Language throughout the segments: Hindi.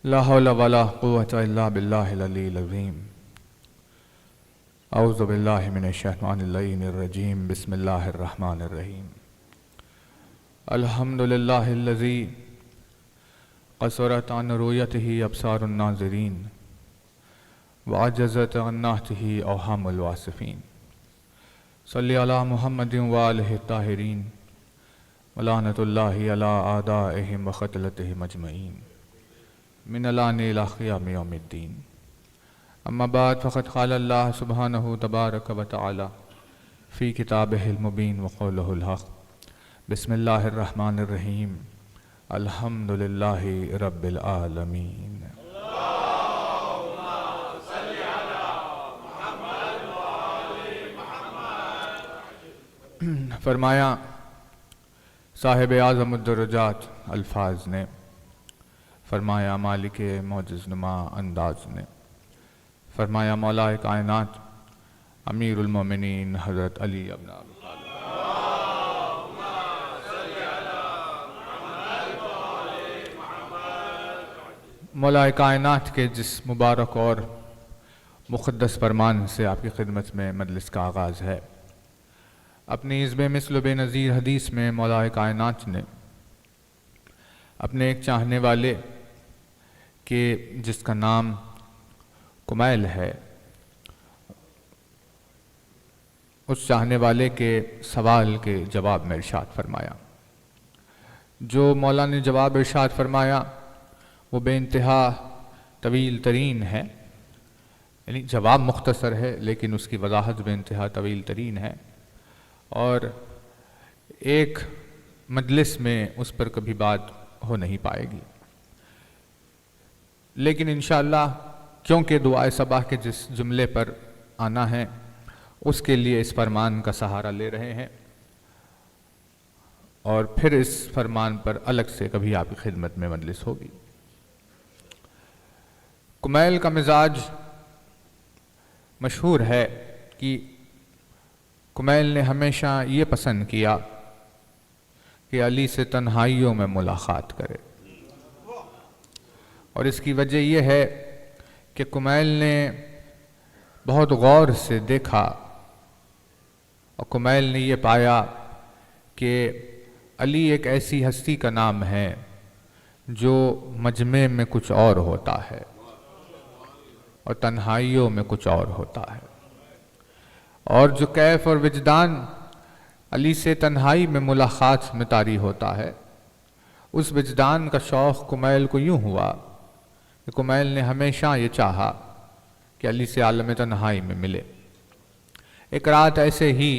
ला हौला वला कुव्वता इल्ला बिल्लाहिल अलील अज़ीम। औज़ु बिल्लाहि मिनश शैतानिर रजीम। बिस्मिल्लाहिर रहमानिर रहीम। अल्हम्दुलिल्लाहिल्लज़ी क़सरत अन रुयतिही अब्सारुन नाज़िरीन व अजज़त अन नहतिही अवहामुल वासिफ़ीन। सल्ली अला मुहम्मदिन व आलिहि ताहिरीन व लानतुल्लाहि अला आदाइहिम व क़त्लतिहिम अजमईन मिनल आनि इला क़ियाम यौमिद्दीन। अम्मा बाद फ़क़द क़ाला अल्लाह सुब्हानहु तबारक व तआला फ़ी किताबिहिल मुबीन व क़ौलुहुल हक़। बिस्मिल्लाहिर रहमानिर रहीम। अल्हम्दुलिल्लाहि रब्बिल आलमीन। फरमाया साहिब आज़मुद्दरजात अल्फाज ने, फरमाया मालिक मौजिज़नुमा अंदाज ने, फरमाया मौलाए कायनात अमीरुल मोमिनीन हज़रत अली इब्न अबी तालिब। मौलाए कायनात के जिस मुबारक और मुक़द्दस फरमान से आपकी खिदमत में मजलिस का आगाज़ है, अपनी इज़्बे मिस्ल बेनज़ीर हदीस में मौलाए कायनात ने अपने एक चाहने वाले के जिसका नाम कुमैल है, उस चाहने वाले के सवाल के जवाब में इरशाद फरमाया। जो मौला ने जवाब इरशाद फरमाया वो बेइंतहा तवील तरीन है, यानी जवाब मुख्तसर है लेकिन उसकी वजाहत बेइंतहा तवील तरीन है और एक मजलिस में उस पर कभी बात हो नहीं पाएगी। लेकिन इंशाअल्लाह क्योंकि दुआए सबाह के जिस जुमले पर आना है उसके लिए इस फरमान का सहारा ले रहे हैं और फिर इस फरमान पर अलग से कभी आपकी खिदमत में मजलिस होगी। कुमैल का मिजाज मशहूर है कि कुमैल ने हमेशा ये पसंद किया कि अली से तन्हाइयों में मुलाकात करे, और इसकी वजह यह है कि कुमैल ने बहुत गौर से देखा और कुमैल ने यह पाया कि अली एक ऐसी हस्ती का नाम है जो मजमे में कुछ और होता है और तन्हाइयों में कुछ और होता है, और जो कैफ और विजदान अली से तन्हाई में मुलाकात में तारी होता है, उस विजदान का शौक़ कुमैल को यूँ हुआ कि कुमैल ने हमेशा ये चाहा कि अली से आलम तन्हाई में मिले। एक रात ऐसे ही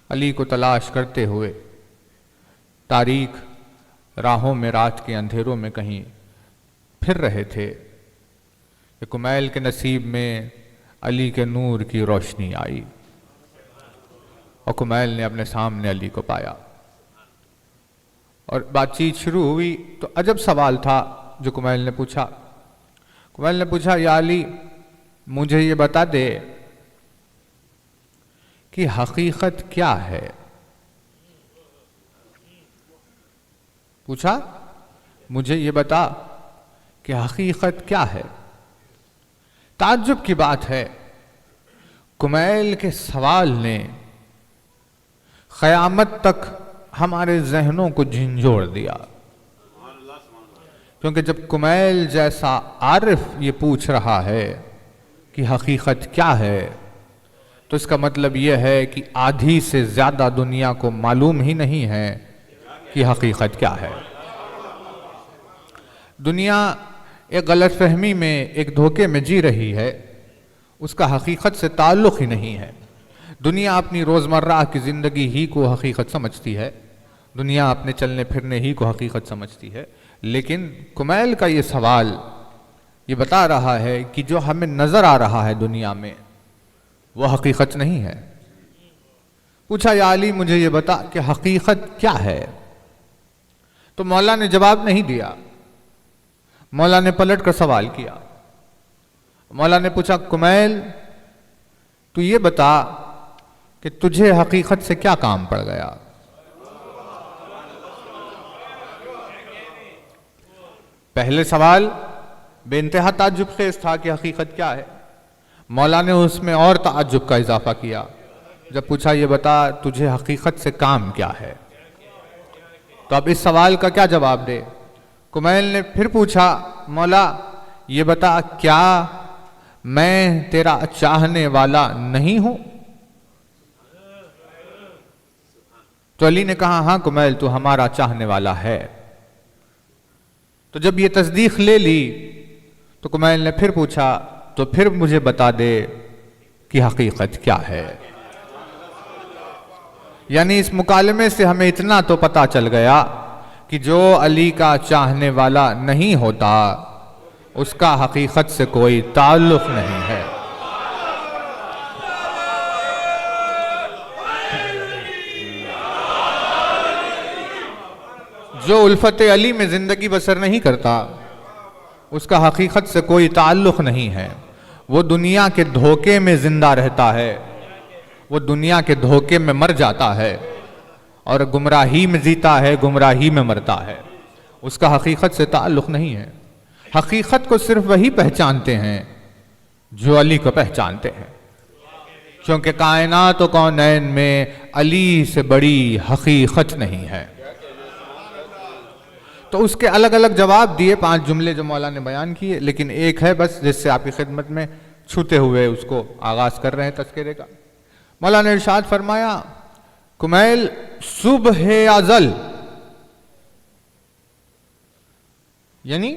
अली को तलाश करते हुए तारीक राहों में रात के अंधेरों में कहीं फिर रहे थे कि कुमैल के नसीब में अली के नूर की रोशनी आई और कुमैल ने अपने सामने अली को पाया और बातचीत शुरू हुई। तो अजब सवाल था जो कुमैल ने पूछा। कुमैल ने पूछा, या अली मुझे ये बता दे कि हकीकत क्या है। पूछा, मुझे ये बता कि हकीकत क्या है। ताज्जुब की बात है, कुमैल के सवाल ने क़यामत तक हमारे जहनों को झंझोड़ दिया, क्योंकि जब कुमैल जैसा आरिफ ये पूछ रहा है कि हकीकत क्या है तो इसका मतलब यह है कि आधी से ज़्यादा दुनिया को मालूम ही नहीं है कि हकीकत क्या है। दुनिया एक गलत फहमी में, एक धोखे में जी रही है, उसका हकीकत से ताल्लुक़ ही नहीं है। दुनिया अपनी रोज़मर्रा की ज़िंदगी ही को हकीकत समझती है, दुनिया अपने चलने फिरने ही को हकीकत समझती है, लेकिन कुमैल का ये सवाल ये बता रहा है कि जो हमें नज़र आ रहा है दुनिया में वो हकीकत नहीं है। पूछा, या अली मुझे ये बता कि हकीकत क्या है। तो मौला ने जवाब नहीं दिया। मौला ने पलट कर सवाल किया। मौला ने पूछा, कुमैल तू ये बता कि तुझे हकीकत से क्या काम पड़ गया। पहले सवाल बेइंतहा ताज्जुब खेज था कि हकीकत क्या है। मौला ने उसमें और ताज्जुब का इजाफा किया जब पूछा ये बता तुझे हकीकत से काम क्या है। तो अब इस सवाल का क्या जवाब दे। कुमैल ने फिर पूछा मौला ये बता क्या मैं तेरा चाहने वाला नहीं हूं। तो अली ने कहा हाँ कुमैल तू हमारा चाहने वाला है। तो जब ये तस्दीक ले ली तो कुमैल ने फिर पूछा तो फिर मुझे बता दे कि हकीकत क्या है। यानी इस मुकालमे से हमें इतना तो पता चल गया कि जो अली का चाहने वाला नहीं होता उसका हकीकत से कोई ताल्लुक नहीं है। जो उल्फत अली में जिंदगी बसर नहीं करता उसका हकीकत से कोई ताल्लुक नहीं है। वो दुनिया के धोखे में जिंदा रहता है, वो दुनिया के धोखे में मर जाता है और गुमराही में जीता है, गुमराही में मरता है। उसका हकीकत से ताल्लुक नहीं है। हकीकत को सिर्फ वही पहचानते हैं जो अली को पहचानते हैं, क्योंकि कायनात व कौनैन में अली से बड़ी हकीकत नहीं है। तो उसके अलग अलग जवाब दिए, 5 जुमले जो मौला ने बयान किए, लेकिन एक है बस जिससे आपकी खिदमत में छूते हुए उसको आगाज कर रहे हैं तज़किरे का। मौला ने इरशाद फरमाया कुमैल सुबह अज़ल यानी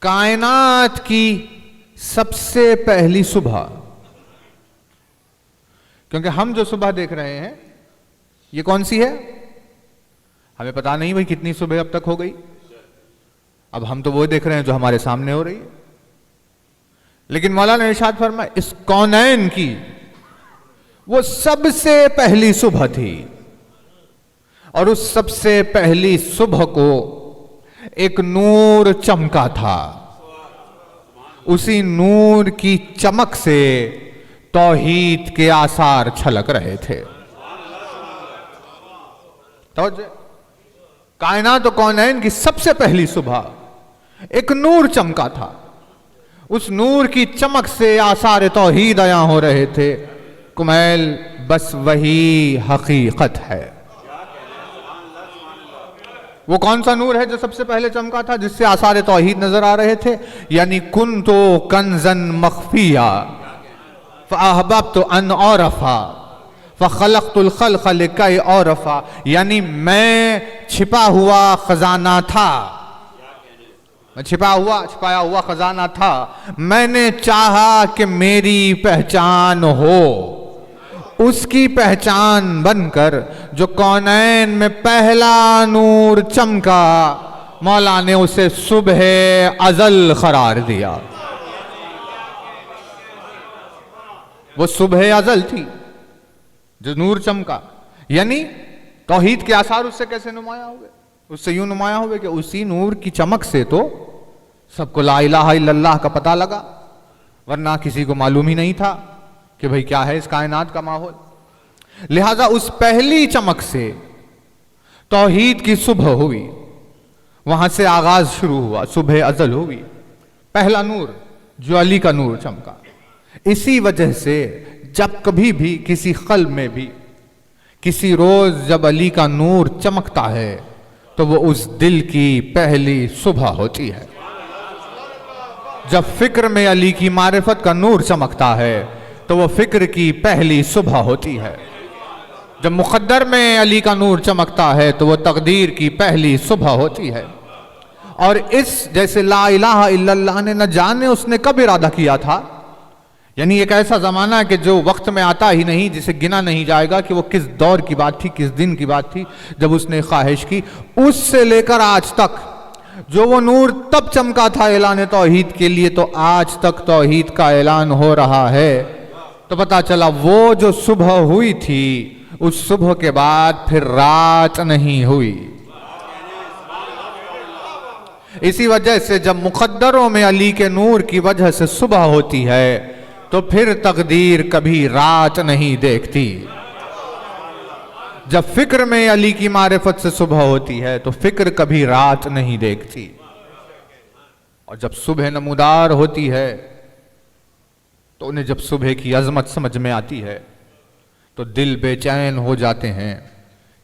कायनात की सबसे पहली सुबह, क्योंकि हम जो सुबह देख रहे हैं ये कौन सी है हमें पता नहीं भाई कितनी सुबह अब तक हो गई। अब हम तो वो देख रहे हैं जो हमारे सामने हो रही है, लेकिन मौला ने इरशाद फरमाया इस कौनैन की वो सबसे पहली सुबह थी और उस सबसे पहली सुबह को एक नूर चमका था। उसी नूर की चमक से तौहीद के आसार छलक रहे थे। तो कायनात कौनैन की सबसे पहली सुबह एक नूर चमका था, उस नूर की चमक से आसार तौहीद आया हो रहे थे। कुमैल बस वही हकीकत है। वो कौन सा नूर है जो सबसे पहले चमका था जिससे आसार तौहीद नजर आ रहे थे। यानी कुन तो कंजन मख्फिया फ़अहबब्तु अन औरफा फ़ख़लक़तुल ख़ल्क़ लिकई औरफा, यानी मैं छिपा हुआ खजाना था, मैं छिपाया हुआ खजाना था। मैंने चाहा कि मेरी पहचान हो, उसकी पहचान बनकर जो कौनैन में पहला नूर चमका मौला ने उसे सुबह अज़ल करार दिया। वो सुबह अज़ल थी जो नूर चमका, यानी तौहीद के आसार उससे कैसे नुमाया हुए, उससे यूं नुमाया हुए कि उसी नूर की चमक से तो सबको ला इलाहा इल्लल्लाह का पता लगा, वरना किसी को मालूम ही नहीं था कि भाई क्या है इस कायनात का माहौल। लिहाजा उस पहली चमक से तौहीद की सुबह हुई, वहां से आगाज शुरू हुआ, सुबह अज़ल हुई, पहला नूर जो अली का नूर चमका। इसी वजह से जब कभी भी किसी क़ल्ब में भी किसी रोज जब अली का नूर चमकता है तो वो उस दिल की पहली सुबह होती है। जब फिक्र में अली की मारिफत का नूर चमकता है तो वो फिक्र की पहली सुबह होती है। जब मुक़द्दर में अली का नूर चमकता है तो वो तकदीर की पहली सुबह होती है। और इस जैसे ला इलाहा इल्लल्लाह ने न जाने उसने कब इरादा किया था, यानी एक ऐसा ज़माना है कि जो वक्त में आता ही नहीं, जिसे गिना नहीं जाएगा कि वो किस दौर की बात थी, किस दिन की बात थी जब उसने ख्वाहिश की। उससे लेकर आज तक जो वो नूर तब चमका था ऐलान तौहीद के लिए, तो आज तक तौहीद का ऐलान हो रहा है। तो पता चला वो जो सुबह हुई थी उस सुबह के बाद फिर रात नहीं हुई। इसी वजह से जब मुक़द्दरों में अली के नूर की वजह से सुबह होती है तो फिर तकदीर कभी रात नहीं देखती। जब फिक्र में अली की मारिफत से सुबह होती है तो फिक्र कभी रात नहीं देखती। और जब सुबह नमूदार होती है तो उन्हें जब सुबह की अजमत समझ में आती है तो दिल बेचैन हो जाते हैं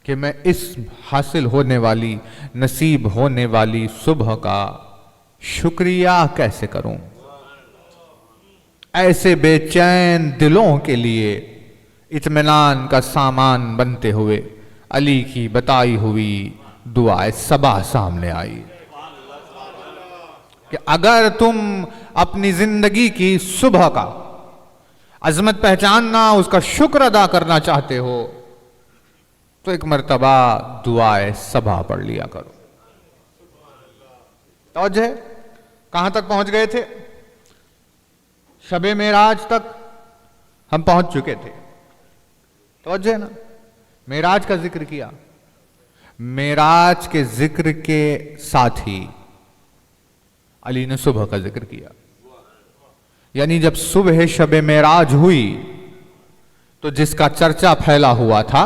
कि मैं इस हासिल होने वाली, नसीब होने वाली सुबह का शुक्रिया कैसे करूं। ऐसे बेचैन दिलों के लिए इत्मीनान का सामान बनते हुए अली की बताई हुई दुआए सबा सामने आई कि अगर तुम अपनी जिंदगी की सुबह का अजमत पहचानना, उसका शुक्र अदा करना चाहते हो तो एक मर्तबा दुआए सबा पढ़ लिया करो। तवज्जो है, कहां तक पहुंच गए थे? शबे मेराज तक हम पहुंच चुके थे। तवज्जो है ना, मेराज का जिक्र किया। मेराज के जिक्र के साथ ही अली ने सुबह का जिक्र किया। यानी जब सुबह शबे मेराज हुई तो जिसका चर्चा फैला हुआ था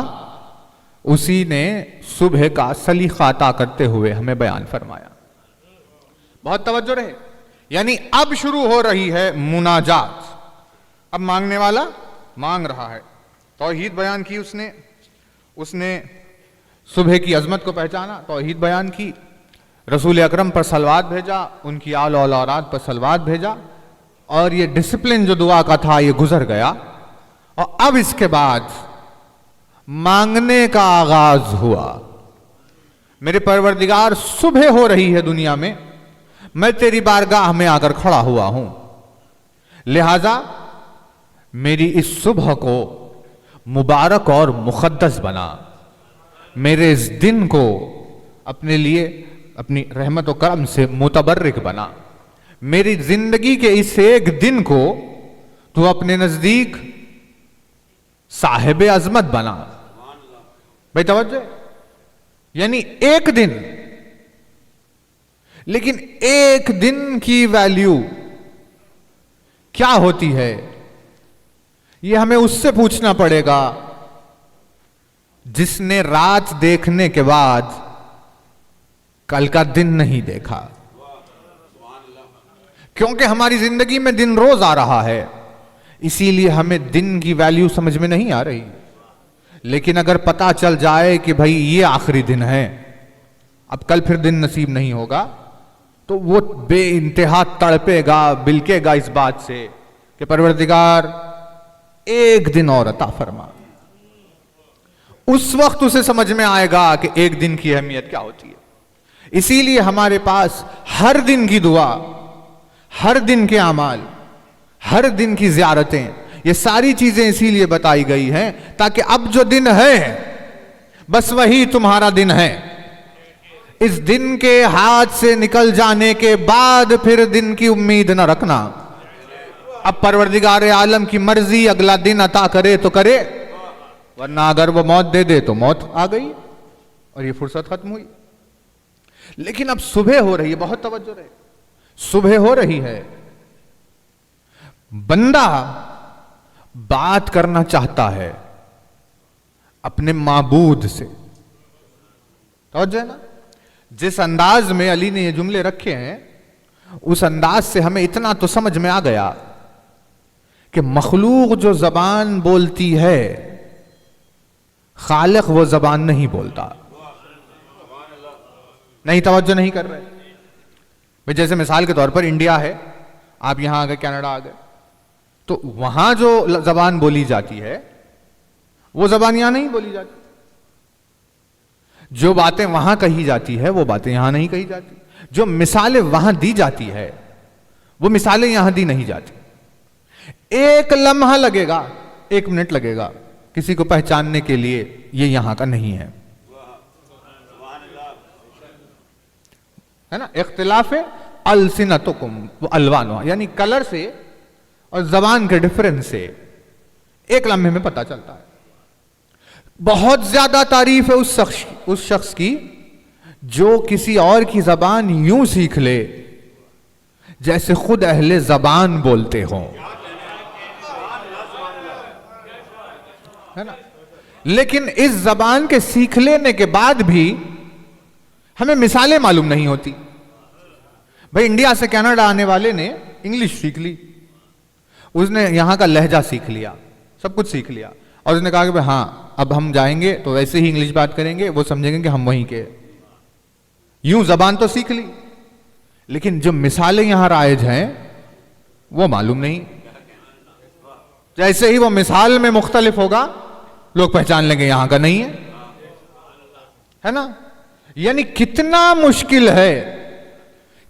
उसी ने सुबह का सलीखा अता करते हुए हमें बयान फरमाया। बहुत तवज्जो रहे। यानी अब शुरू हो रही है मुनाजात। अब मांगने वाला मांग रहा है, तौहीद बयान की उसने सुबह की अजमत को पहचाना, तौहीद बयान की, रसूल अकरम पर सलवात भेजा, उनकी आल औलाद पर सलवात भेजा, और ये डिसिप्लिन जो दुआ का था ये गुजर गया। और अब इसके बाद मांगने का आगाज हुआ। मेरे परवरदिगार, सुबह हो रही है दुनिया में, मैं तेरी बारगाह में आकर खड़ा हुआ हूं, लिहाजा मेरी इस सुबह को मुबारक और मुक़द्दस बना। मेरे इस दिन को अपने लिए अपनी रहमत और करम से मुतबर्रिक बना। मेरी जिंदगी के इस एक दिन को तू अपने नजदीक साहिब अजमत बना। भाई तवज्जो, यानी एक दिन, लेकिन एक दिन की वैल्यू क्या होती है यह हमें उससे पूछना पड़ेगा जिसने रात देखने के बाद कल का दिन नहीं देखा। क्योंकि हमारी जिंदगी में दिन रोज आ रहा है, इसीलिए हमें दिन की वैल्यू समझ में नहीं आ रही। लेकिन अगर पता चल जाए कि भाई ये आखिरी दिन है, अब कल फिर दिन नसीब नहीं होगा, तो वो बेइंतहा तड़पेगा, बिलकेगा इस बात से कि परवरदिगार एक दिन और अता फरमा। उस वक्त उसे समझ में आएगा कि एक दिन की अहमियत क्या होती है। इसीलिए हमारे पास हर दिन की दुआ, हर दिन के अमाल, हर दिन की ज़ियारतें, ये सारी चीजें इसीलिए बताई गई हैं ताकि अब जो दिन है बस वही तुम्हारा दिन है। इस दिन के हाथ से निकल जाने के बाद फिर दिन की उम्मीद न रखना। अब परवरदिगार आलम की मर्जी अगला दिन अता करे तो करे, वरना अगर वो मौत दे दे तो मौत आ गई और ये फुर्सत खत्म हुई। लेकिन अब सुबह हो रही है, बहुत तवज्जो रहे, सुबह हो रही है, बंदा बात करना चाहता है अपने माबूद से। तवज्जो है ना, जिस अंदाज में अली ने ये जुमले रखे हैं उस अंदाज से हमें इतना तो समझ में आ गया कि मखलूक जो जबान बोलती है, खालिक वो जबान नहीं बोलता। नहीं, तवज्जो नहीं कर रहे भाई। जैसे मिसाल के तौर पर इंडिया है, आप यहां आ गए, कनाडा आ गए, तो वहां जो जबान बोली जाती है वो जबान यहां नहीं बोली जाती। जो बातें वहां कही जाती है वो बातें यहां नहीं कही जाती। जो मिसालें वहां दी जाती है वो मिसालें यहां दी नहीं जाती। एक लम्हा लगेगा, 1 मिनट लगेगा किसी को पहचानने के लिए ये यहां का नहीं है, है ना। इख्तिलाफ अलसिनतुकुम व अलवानुहा, यानी कलर से और जबान के डिफरेंस से एक लम्हे में पता चलता है। बहुत ज्यादा तारीफ है उस शख्स की जो किसी और की जबान यूं सीख ले जैसे खुद अहले जबान बोलते हों, है ना। लेकिन इस जबान के सीख लेने के बाद भी हमें मिसालें मालूम नहीं होती। भाई इंडिया से कनाडा आने वाले ने इंग्लिश सीख ली, उसने यहां का लहजा सीख लिया, सब कुछ सीख लिया, और उसने कहा कि भाई हाँ अब हम जाएंगे तो वैसे ही इंग्लिश बात करेंगे, वो समझेंगे कि हम वहीं के। यूं जबान तो सीख ली, लेकिन जो मिसालें यहां राइज हैं वो मालूम नहीं। जैसे ही वो मिसाल में मुख्तलिफ होगा, लोग पहचान लेंगे यहां का नहीं है ना। यानी कितना मुश्किल है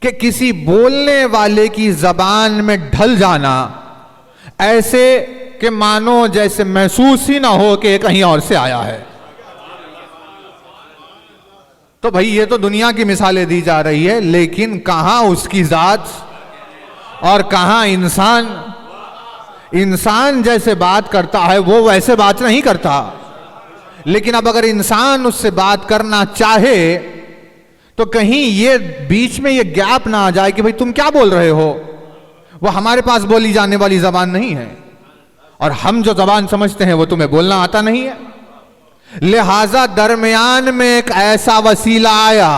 कि किसी बोलने वाले की जबान में ढल जाना, ऐसे कि मानो जैसे महसूस ही ना हो कि कहीं और से आया है। तो भाई ये तो दुनिया की मिसालें दी जा रही है, लेकिन कहां उसकी जात और कहां इंसान। इंसान जैसे बात करता है वो वैसे बात नहीं करता, लेकिन अब अगर इंसान उससे बात करना चाहे तो कहीं ये बीच में ये गैप ना आ जाए कि भाई तुम क्या बोल रहे हो। वो हमारे पास बोली जाने वाली जबान नहीं है, और हम जो जबान समझते हैं वो तुम्हें बोलना आता नहीं है। लिहाजा दरमियान में एक ऐसा वसीला आया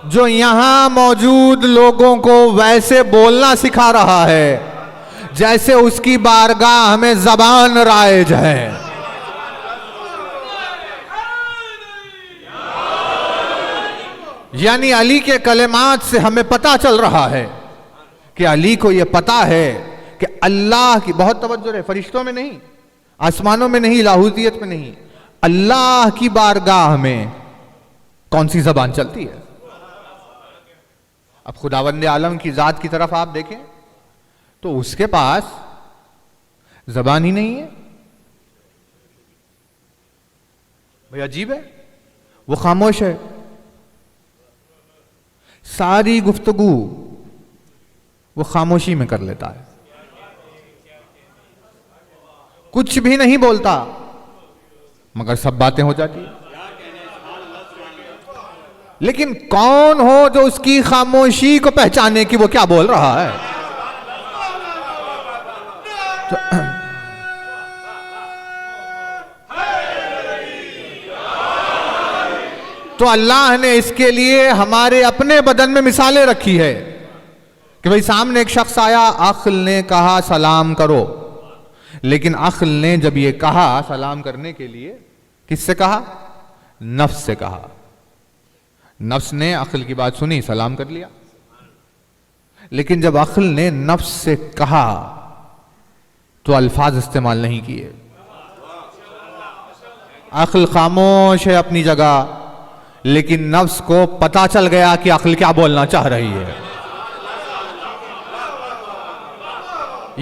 जो यहां मौजूद लोगों को वैसे बोलना सिखा रहा है जैसे उसकी बारगाह में जबान राइज है। यानी अली के कलेमात से हमें पता चल रहा है कि अली को यह पता है कि अल्लाह की, बहुत तवज्जो है, फरिश्तों में नहीं, आसमानों में नहीं, लाहूतियत में नहीं, अल्लाह की बारगाह में कौन सी जबान चलती है। अब खुदावंद आलम की जात की तरफ आप देखें तो उसके पास जबान ही नहीं है। भाई अजीब है, वो खामोश है, सारी गुफ्तगू वो खामोशी में कर लेता है, कुछ भी नहीं बोलता, मगर सब बातें हो जाती है। लेकिन कौन हो जो उसकी खामोशी को पहचाने कि वो क्या बोल रहा है। तो अल्लाह ने इसके लिए हमारे अपने बदन में मिसालें रखी है कि भाई सामने एक शख्स आया, अक्ल ने कहा सलाम करो, लेकिन अक्ल ने जब ये कहा सलाम करने के लिए, किससे कहा? नफ्स से कहा। नफ्स ने अक्ल की बात सुनी, सलाम कर लिया। लेकिन जब अक्ल ने नफ्स से कहा तो अल्फाज इस्तेमाल नहीं किए। अक्ल खामोश है अपनी जगह, लेकिन नफ्स को पता चल गया कि अक्ल क्या बोलना चाह रही है।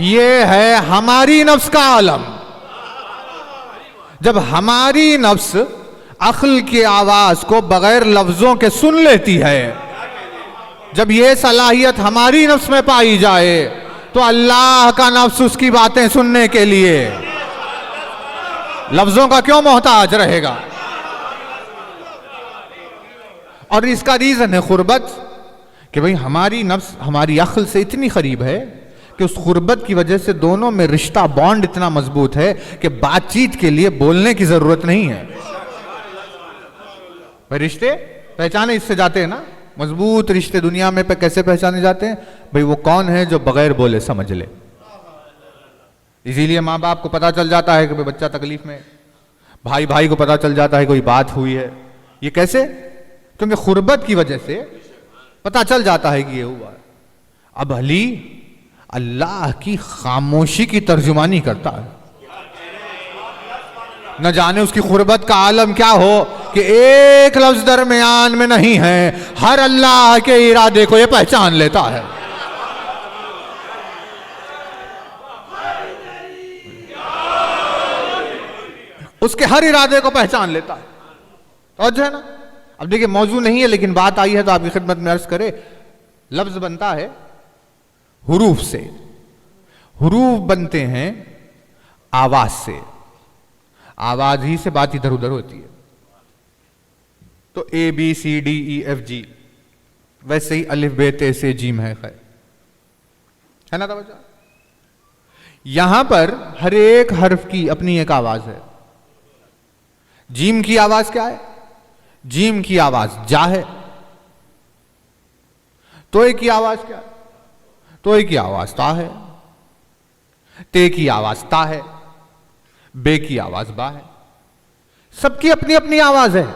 यह है हमारी नफ्स का आलम। जब हमारी नफ्स अक्ल की आवाज को बगैर लफ्जों के सुन लेती है, जब यह सलाहियत हमारी नफ्स में पाई जाए, तो अल्लाह का नफ्स उसकी बातें सुनने के लिए लफ्जों का क्यों मोहताज रहेगा। और इसका रीजन है खुर्बत, कि भाई हमारी नफ्स हमारी अक्ल से इतनी करीब है कि उस खुर्बत की वजह से दोनों में रिश्ता, बॉन्ड इतना मजबूत है कि बातचीत के लिए बोलने की जरूरत नहीं है। भाई रिश्ते पहचाने इससे जाते हैं ना, मजबूत रिश्ते दुनिया में कैसे पहचाने जाते हैं? भाई वो कौन है जो बगैर बोले समझ ले। इसीलिए माँ बाप को पता चल जाता है कि भाई बच्चा तकलीफ में, भाई भाई को पता चल जाता है कोई बात हुई है। ये कैसे? क्योंकि खुर्बत की वजह से पता चल जाता है कि ये हुआ। अब अली अल्लाह की खामोशी की तर्जुमानी करता है। न जाने उसकी खुर्बत का आलम क्या हो कि एक लफ्ज दरमियान में नहीं है, हर अल्लाह के इरादे को ये पहचान लेता है। उसके हर इरादे को पहचान लेता है। और जो है ना, अब देखिए मौजू नहीं है लेकिन बात आई है तो आपकी खिदमत में अर्ज करे। लफ्ज बनता है हुरूफ से, हुरूफ बनते हैं आवाज से, आवाज ही से बात इधर उधर होती है। तो A B C D E F G, वैसे ही अलिफ बे ते से जीम है खैर, है ना तवज्जो। यहां पर हर एक हर्फ की अपनी एक आवाज है। जीम की आवाज क्या है? जीम की आवाज जा है, तोय की आवाज क्या? तोय की आवाज ता है, ते की आवाज ता है, बे की आवाज बा है। सबकी अपनी अपनी आवाज है,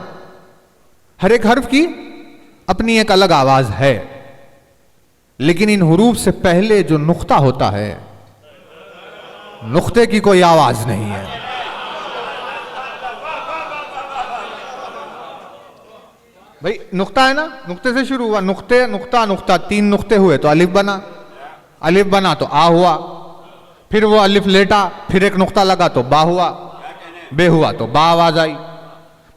हर एक हर्फ की अपनी एक अलग आवाज है। लेकिन इन हुरूफ से पहले जो नुक्ता होता है, नुक्ते की कोई आवाज नहीं है। भाई नुक्ता है ना, नुक्ते से शुरू हुआ, नुक्ते नुक्ता नुक्ता, 3 नुक्ते हुए तो अलिफ बना, अलिफ बना तो आ हुआ, फिर वो अलिफ लेटा, फिर एक नुक्ता लगा तो बा हुआ, बे हुआ तो बा आवाज आई।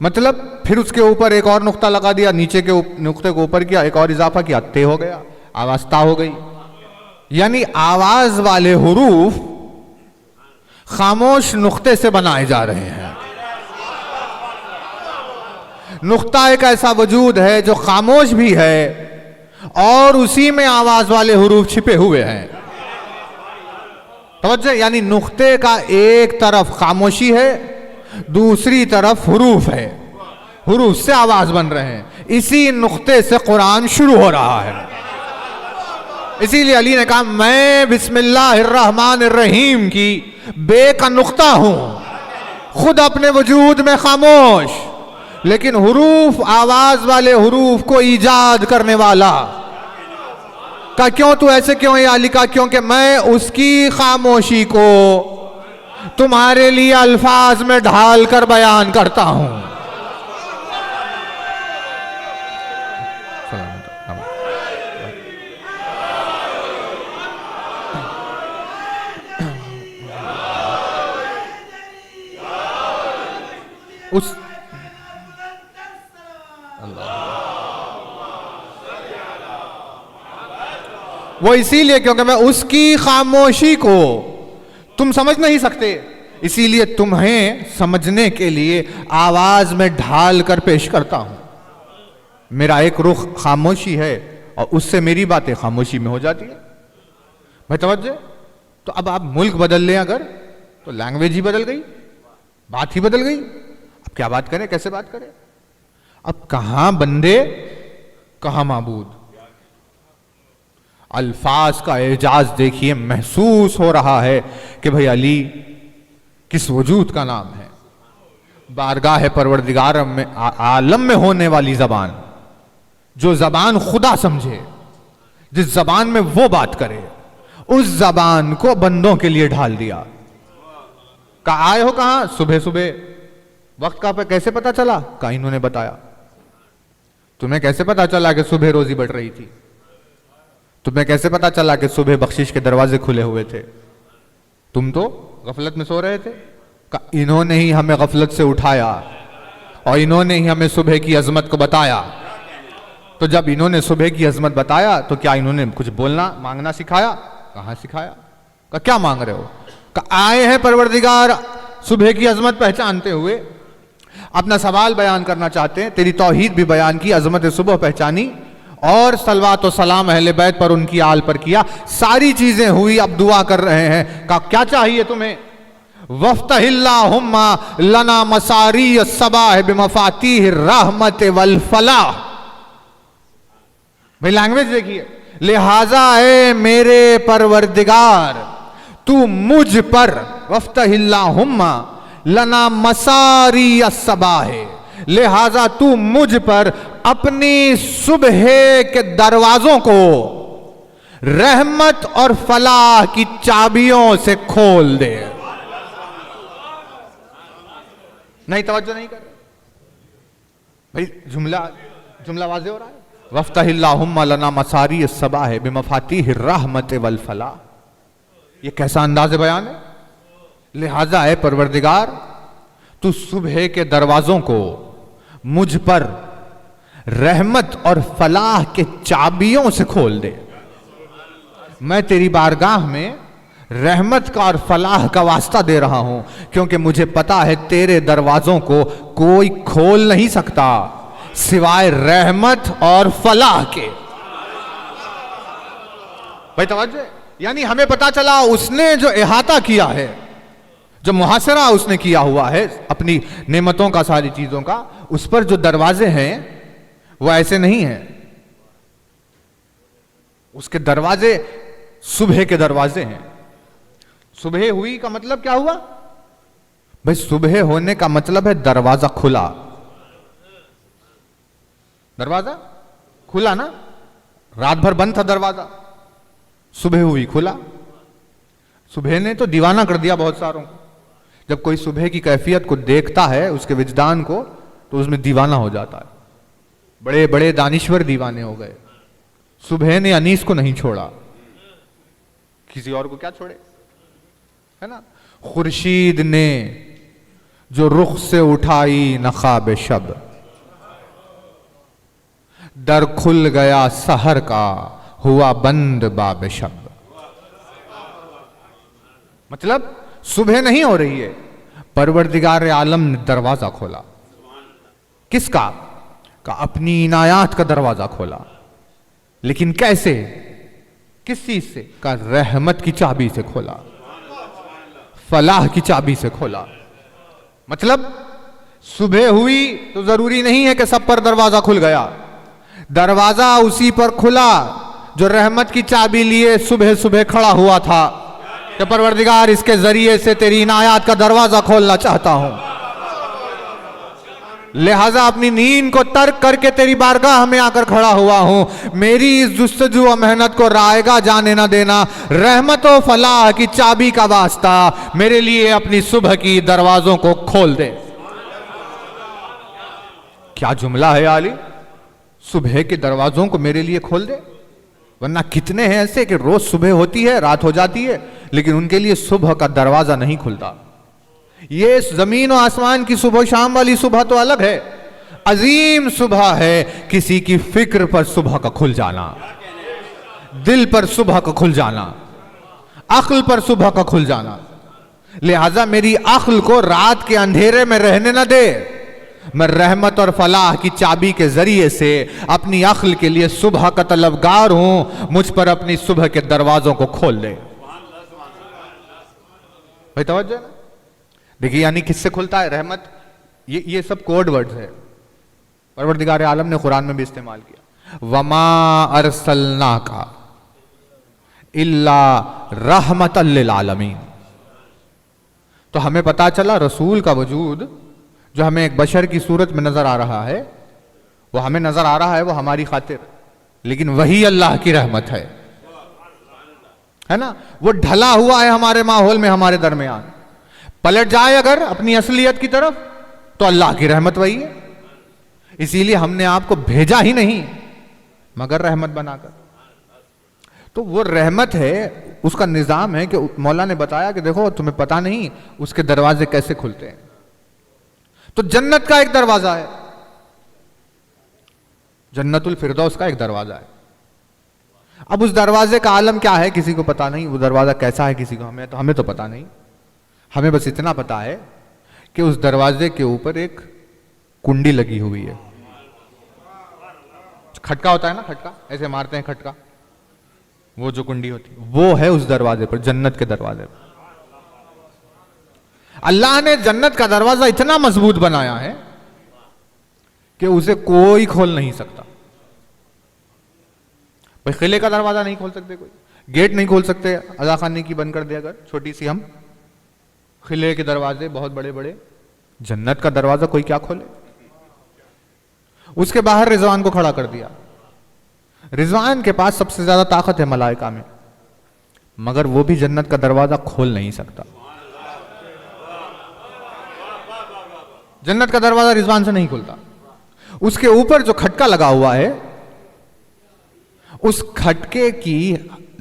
मतलब फिर उसके ऊपर एक और नुक्ता लगा दिया, नीचे के नुक्ते को ऊपर किया, एक और इजाफा किया, ते हो गया, आवाज ता हो गई। यानी आवाज वाले हुरूफ खामोश नुक्ते से बनाए जा रहे हैं। नुक्ता एक ऐसा वजूद है जो खामोश भी है और उसी में आवाज वाले हुरूफ छिपे हुए हैं। तवज्जो, यानी नुक्ते का एक तरफ खामोशी है, दूसरी तरफ हुरूफ है, हुरूफ से आवाज बन रहे हैं। इसी नुक्ते से कुरान शुरू हो रहा है। इसीलिए अली ने कहा मैं बिस्मिल्लाहिर्रहमानिर्रहीम की बे का नुक्ता हूं, खुद अपने वजूद में खामोश, लेकिन हुरूफ, आवाज वाले हुरूफ को ईजाद करने वाला। का क्यों तू ऐसे क्यों है अली? का क्योंकि मैं उसकी खामोशी को तुम्हारे लिए अल्फाज में ढाल कर बयान करता हूं। उस वो इसीलिए क्योंकि मैं उसकी खामोशी को तुम समझ नहीं सकते, इसीलिए तुम्हें समझने के लिए आवाज में ढाल कर पेश करता हूं। मेरा एक रुख खामोशी है और उससे मेरी बातें खामोशी में हो जाती है। भाई तवज्जो, तो अब आप मुल्क बदल लें अगर, तो लैंग्वेज ही बदल गई, बात ही बदल गई। अब क्या बात करें, कैसे बात करें? अब कहां बंदे कहां माबूद। अल्फाज का एजाज देखिए, महसूस हो रहा है कि भाई अली किस वजूद का नाम है। बारगाह परवरदिगार में आलम में होने वाली जबान, जो जबान खुदा समझे, जिस जबान में वो बात करे, उस जबान को बंदों के लिए ढाल दिया। कहा आए हो कहां? सुबह सुबह। वक्त का कैसे पता चला? का इन्होंने बताया। तुम्हें कैसे पता चला कि सुबह रोजी बढ़ रही थी? तुम्हें कैसे पता चला कि सुबह बख्शिश के दरवाजे खुले हुए थे? तुम तो गफलत में सो रहे थे। इन्होंने ही हमें गफलत से उठाया और इन्होंने ही हमें सुबह की अजमत को बताया। तो जब इन्होंने सुबह की अजमत बताया तो क्या इन्होंने कुछ बोलना मांगना सिखाया? कहां सिखाया? क्या मांग रहे हो? आए हैं परवरदिगार सुबह की अजमत पहचानते हुए, अपना सवाल बयान करना चाहते हैं, तेरी तौहीद भी बयान की, अजमत सुबह पहचानी और सलवात व सलाम अहले बैत पर, उनकी आल पर किया। सारी चीजें हुई, अब दुआ कर रहे हैं। का क्या चाहिए तुम्हें? वफ्तहिल्लाहुम्मा लना मसारी सबाह बिमफातीह रहमत वल फलाह। भाई लैंग्वेज देखिए, लिहाजा है मेरे परवरदिगार तू मुझ पर, वफ्तहिल्लाहुम्मा लना मसारी सबाह, लिहाजा तू मुझ पर अपनी सुबह के दरवाजों को रहमत और फलाह की चाबियों से खोल दे। नहीं, तवज्जो नहीं कर भाई, जुमला वाज़ेह हो रहा है। वफ्तहिल्लाहुम्मा लना मसारी सबाह बिमफातीह रहमत वल फलाह। ये कैसा अंदाज़ बयान है? लिहाजा है परवरदिगार तू सुबह के दरवाजों को मुझ पर रहमत और फलाह के चाबियों से खोल दे। मैं तेरी बारगाह में रहमत का और फलाह का वास्ता दे रहा हूं, क्योंकि मुझे पता है तेरे दरवाजों को कोई खोल नहीं सकता सिवाय रहमत और फलाह के। भाई तवज्जो, यानी हमें पता चला उसने जो इहाता किया है, जो मुहासरा उसने किया हुआ है अपनी नेमतों का, सारी चीजों का, उस पर जो दरवाजे हैं वो ऐसे नहीं हैं। उसके दरवाजे सुबह के दरवाजे हैं। सुबह हुई का मतलब क्या हुआ भाई? सुबह होने का मतलब है दरवाजा खुला। दरवाजा खुला ना, रात भर बंद था दरवाजा, सुबह हुई खुला। सुबह ने तो दीवाना कर दिया बहुत सारों को। जब कोई सुबह की कैफियत को देखता है, उसके विजदान को, तो उसमें दीवाना हो जाता है। बड़े बड़े दानिश्वर दीवाने हो गए। सुबह ने अनीस को नहीं छोड़ा, किसी और को क्या छोड़े, है ना। खुर्शीद ने जो रुख से उठाई नकाब शब, दर खुल गया सहर का, हुआ बंद बाब शब। मतलब सुबह नहीं हो रही है, परवरदिगार आलम ने दरवाजा खोला। किसका? का अपनी इनायात का दरवाजा खोला। लेकिन कैसे, किस चीज से? का रहमत की चाबी से खोला, फलाह की चाबी से खोला। मतलब सुबह हुई तो जरूरी नहीं है कि सब पर दरवाजा खुल गया। दरवाजा उसी पर खुला जो रहमत की चाबी लिए सुबह सुबह खड़ा हुआ था कि परवरदिगार इसके जरिए से तेरी इनायात का दरवाजा खोलना चाहता हूं, लिहाजा अपनी नींद को तर्क करके तेरी बारगाह में आकर खड़ा हुआ हूं। मेरी इस जुस्तजू और मेहनत को रायगा जाने ना देना। रहमत और फलाह की चाबी का वास्ता मेरे लिए अपनी सुबह की दरवाजों को खोल दे। क्या जुमला है आली, सुबह के दरवाजों को मेरे लिए खोल दे। वरना कितने हैं ऐसे कि रोज सुबह होती है, रात हो जाती है, लेकिन उनके लिए सुबह का दरवाजा नहीं खुलता। ये जमीन और आसमान की सुबह शाम वाली सुबह तो अलग है, अजीम सुबह है किसी की फिक्र पर सुबह का खुल जाना, दिल पर सुबह का खुल जाना, अक्ल पर सुबह का खुल जाना। लिहाजा मेरी अक्ल को रात के अंधेरे में रहने न दे। मैं रहमत और फलाह की चाबी के जरिए से अपनी अक्ल के लिए सुबह का तलबगार हूं। मुझ पर अपनी सुबह के दरवाजों को खोल दे। भाई तवज्जो ना, देखिए यानी किससे खुलता है रहमत? ये सब कोड वर्ड्स है, परवरदिगार आलम ने कुरान में भी इस्तेमाल किया। वमा अरसलनाका इल्ला रहमतल लिल आलमीन। तो हमें पता चला रसूल का वजूद जो हमें एक बशर की सूरत में नजर आ रहा है, वो हमें नजर आ रहा है वो हमारी खातिर, लेकिन वही अल्लाह की रहमत है ना। वो ढला हुआ है हमारे माहौल में, हमारे दरमियान। पलट जाए अगर अपनी असलियत की तरफ तो अल्लाह की रहमत वही है। इसीलिए हमने आपको भेजा ही नहीं मगर रहमत बनाकर। तो वो रहमत है, उसका निजाम है कि मौला ने बताया कि देखो तुम्हें पता नहीं उसके दरवाजे कैसे खुलते हैं। तो जन्नत का एक दरवाजा है, जन्नतुल फिरदौस का एक दरवाजा है। अब उस दरवाजे का आलम क्या है किसी को पता नहीं, वो दरवाजा कैसा है किसी को, हमें तो पता नहीं। हमें बस इतना पता है कि उस दरवाजे के ऊपर एक कुंडी लगी हुई है। खटका होता है ना, खटका ऐसे मारते हैं खटका, वो जो कुंडी होती है वो है उस दरवाजे पर, जन्नत के दरवाजे पर। अल्लाह ने जन्नत का दरवाजा इतना मजबूत बनाया है कि उसे कोई खोल नहीं सकता। भाई किले का दरवाजा नहीं खोल सकते, कोई गेट नहीं खोल सकते। अदा खाने की बंद कर दे अगर छोटी सी हम, किले के दरवाजे बहुत बड़े बड़े, जन्नत का दरवाजा कोई क्या खोले। उसके बाहर रिजवान को खड़ा कर दिया। रिजवान के पास सबसे ज्यादा ताकत है मलाइका में, मगर वो भी जन्नत का दरवाजा खोल नहीं सकता। जन्नत का दरवाजा रिजवान से नहीं खुलता। उसके ऊपर जो खटका लगा हुआ है, उस खटके की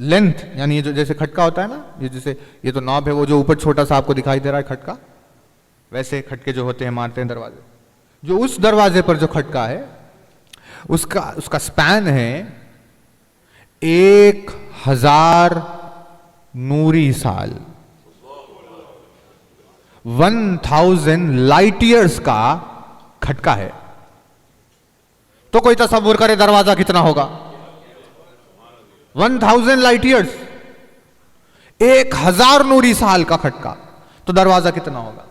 लेंथ, यानी ये जो जैसे खटका होता है ना, ये जैसे ये तो नॉब है, वो जो ऊपर छोटा सा आपको दिखाई दे रहा है खटका, वैसे खटके जो होते हैं मारते हैं दरवाजे, जो उस दरवाजे पर जो खटका है उसका स्पैन है 1000 नूरी साल, 1000 लाइट ईयर्स का खटका है। तो कोई तसव्वुर करे दरवाजा कितना होगा। 1000 लाइट ईयर्स, 1000 नूरी साल का खटका, तो दरवाजा कितना होगा।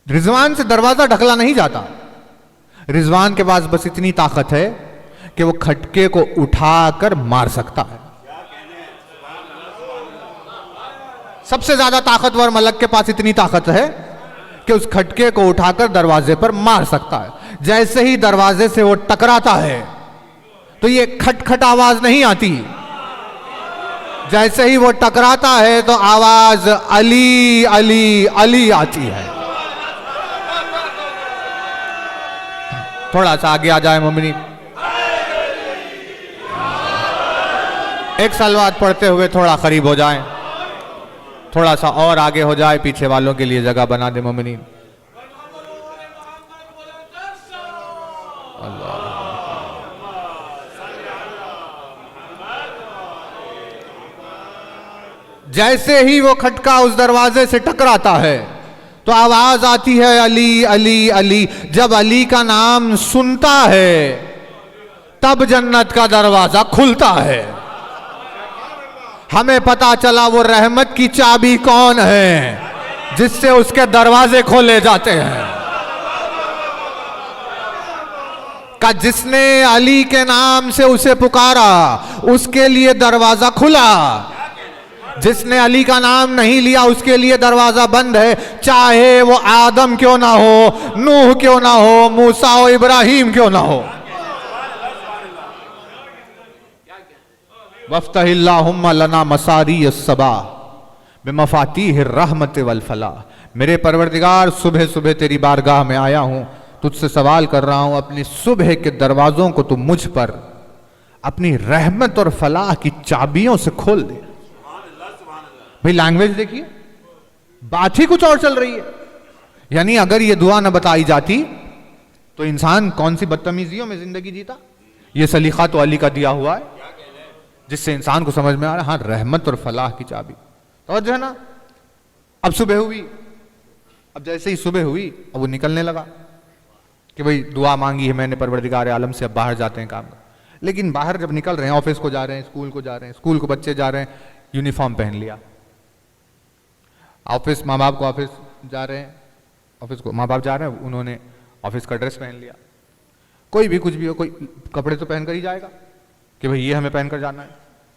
रिजवान से दरवाजा ढकला नहीं जाता। रिजवान के पास बस इतनी ताकत है कि वो खटके को उठाकर मार सकता है। सबसे ज्यादा ताकतवर मलक के पास इतनी ताकत है कि उस खटके को उठाकर दरवाजे पर मार सकता है। जैसे ही दरवाजे से वो टकराता है तो ये खटखट आवाज नहीं आती, जैसे ही वो टकराता है तो आवाज अली अली अली आती है। थोड़ा सा आगे आ जाए मोमिनी, एक सलवात पढ़ते हुए थोड़ा करीब हो जाए, थोड़ा सा और आगे हो जाए, पीछे वालों के लिए जगह बना दे मोमिनी। जैसे ही वो खटका उस दरवाजे से टकराता है तो आवाज आती है अली अली अली। जब अली का नाम सुनता है तब जन्नत का दरवाजा खुलता है। हमें पता चला वो रहमत की चाबी कौन है जिससे उसके दरवाजे खोले जाते हैं। का जिसने अली के नाम से उसे पुकारा उसके लिए दरवाजा खुला, जिसने अली का नाम नहीं लिया उसके लिए दरवाजा बंद है। चाहे वो आदम क्यों ना हो, नूह क्यों ना हो, मूसा और इब्राहिम क्यों ना हो। वफ्तहिल्लाहुम्मा लना मसारी अस्सबा बिमफातीह रहमत वल फलाह। मेरे परवरदिगार, सुबह सुबह तेरी बारगाह में आया हूं, तुझसे सवाल कर रहा हूं, अपनी सुबह के दरवाजों को तू मुझ पर अपनी रहमत और फलाह की चाबियों से खोल दे। भाई लैंग्वेज देखिए, बात ही कुछ और चल रही है। यानी अगर ये दुआ न बताई जाती तो इंसान कौन सी बदतमीजियों में जिंदगी जीता। ये सलीका तो अली का दिया हुआ है जिससे इंसान को समझ में आ रहा है, हाँ रहमत और फलाह की चाबी। तो जो है ना, अब सुबह हुई, अब जैसे ही सुबह हुई अब वो निकलने लगा कि भाई दुआ मांगी है मैंने परवरदिगार आलम से, अब बाहर जाते हैं काम। लेकिन बाहर जब निकल रहे हैं, ऑफिस को जा रहे हैं, स्कूल को जा रहे हैं, स्कूल को बच्चे जा रहे हैं, यूनिफॉर्म पहन लिया। ऑफिस माँ बाप को ऑफिस जा रहे हैं, ऑफिस को माँ बाप जा रहे हैं, उन्होंने ऑफिस का ड्रेस पहन लिया। कोई भी कुछ भी हो, कोई कपड़े तो पहन कर ही जाएगा कि भाई ये हमें पहन कर जाना है,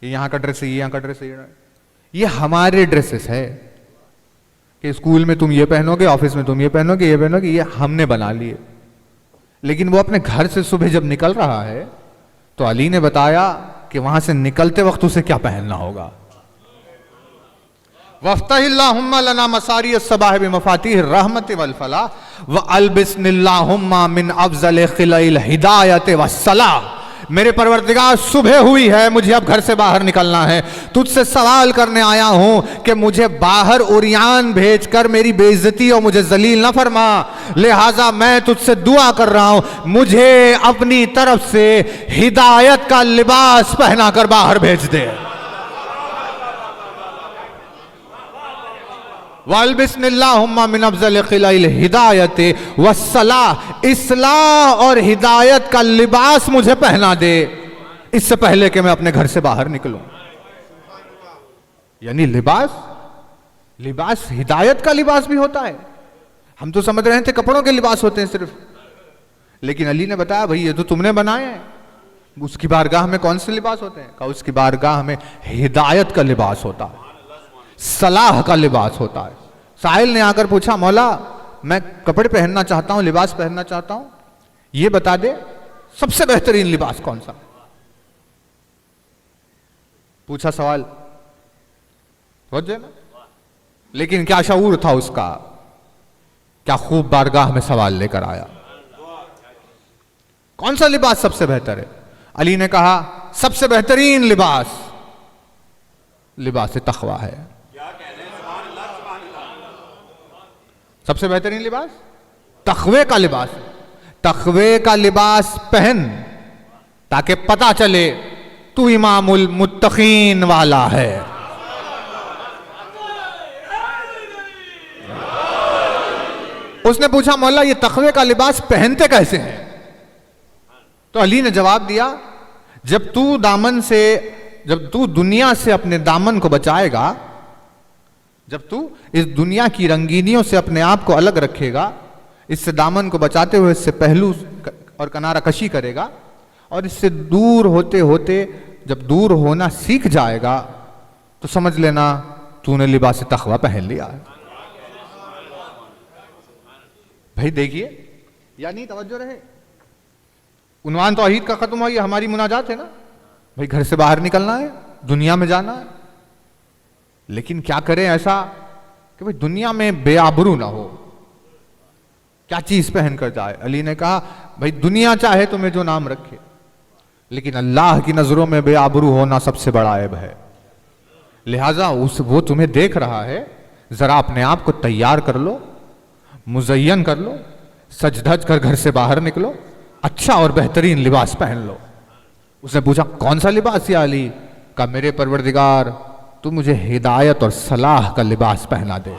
ये यहाँ का ड्रेस है, ये यहाँ का ड्रेस है। ये हमारे ड्रेसेस है कि स्कूल में तुम ये पहनोगे, ऑफिस में तुम ये पहनोगे, ये पहनोगे, ये हमने बना लिए। लेकिन वो अपने घर से सुबह जब निकल रहा है तो अली ने बताया कि वहां से निकलते वक्त उसे क्या पहनना होगा। वफ्तहिल्लाहुम्मा लना मसारी अस्सबाह बिमफातीह रहमत वल फलाह व अलबिस्निल्लाहुम्मा मिन अफजल खिलाइल हिदायत वस्सलाह। मेरे परवरदिगार, सुबह हुई है, मुझे अब घर से बाहर निकलना है, तुझसे सवाल करने आया हूं कि मुझे बाहर उरियान भेजकर मेरी बेइज्जती और मुझे जलील न फरमा। लिहाजा मैं तुझसे दुआ कर रहा हूं, मुझे अपनी तरफ से हिदायत का लिबास पहनाकर बाहर भेज दे। वल्बिस्निल्लाहुम्मा मिन अफजल खिलाइल हिदायत वस्सलाह। इस्लाह और हिदायत का लिबास मुझे पहना दे इससे पहले कि मैं अपने घर से बाहर निकलूं। यानी लिबास, लिबास हिदायत का लिबास भी होता है। हम तो समझ रहे थे कपड़ों के लिबास होते हैं सिर्फ, लेकिन अली ने बताया भाई ये तो तुमने बनाए हैं। उसकी बारगाह में कौन से लिबास होते हैं? कहा उसकी बारगाह में हिदायत का लिबास होता है, सलाह का लिबास होता है। साहिल ने आकर पूछा, मौला मैं कपड़े पहनना चाहता हूं, लिबास पहनना चाहता हूं, ये बता दे सबसे बेहतरीन लिबास कौन सा। पूछा सवाल, समझे ना? लेकिन क्या शऊर था उसका, क्या खूब बारगाह में सवाल लेकर आया। कौन सा लिबास सबसे बेहतर है? अली ने कहा सबसे बेहतरीन लिबास लिबास तकवा है। सबसे बेहतरीन लिबास तकवे का लिबास। तकवे का लिबास पहन ताकि पता चले तू इमामुल मुत्तकीन वाला है। उसने पूछा, मौला ये तकवे का लिबास पहनते कैसे हैं? तो अली ने जवाब दिया, जब तू दुनिया से अपने दामन को बचाएगा, जब तू इस दुनिया की रंगीनियों से अपने आप को अलग रखेगा, इससे दामन को बचाते हुए इससे पहलू और किनारा कशी करेगा, और इससे दूर होते होते जब दूर होना सीख जाएगा तो समझ लेना तूने लिबास तकवा पहन लिया है। भाई देखिए, यानी तवज्जो रहे, उन्वान तौहीद का खत्म हुआ, ये हमारी मुनाजात है ना भाई, घर से बाहर निकलना है, दुनिया में जाना है, लेकिन क्या करें ऐसा कि भाई दुनिया में बेआबरू ना हो। क्या चीज पहन कर जाए? अली ने कहा भाई दुनिया चाहे तुम्हें जो नाम रखे, लेकिन अल्लाह की नजरों में बेआबरू होना सबसे बड़ा ऐब है। लिहाजा वो तुम्हें देख रहा है, जरा अपने आप को तैयार कर लो, मुज़य्यन कर लो, सज धज कर घर से बाहर निकलो, अच्छा और बेहतरीन लिबास पहन लो। उसने पूछा कौन सा लिबास या अली? कहा मेरे परवरदिगार तू मुझे हिदायत और सलाह का लिबास पहना दे,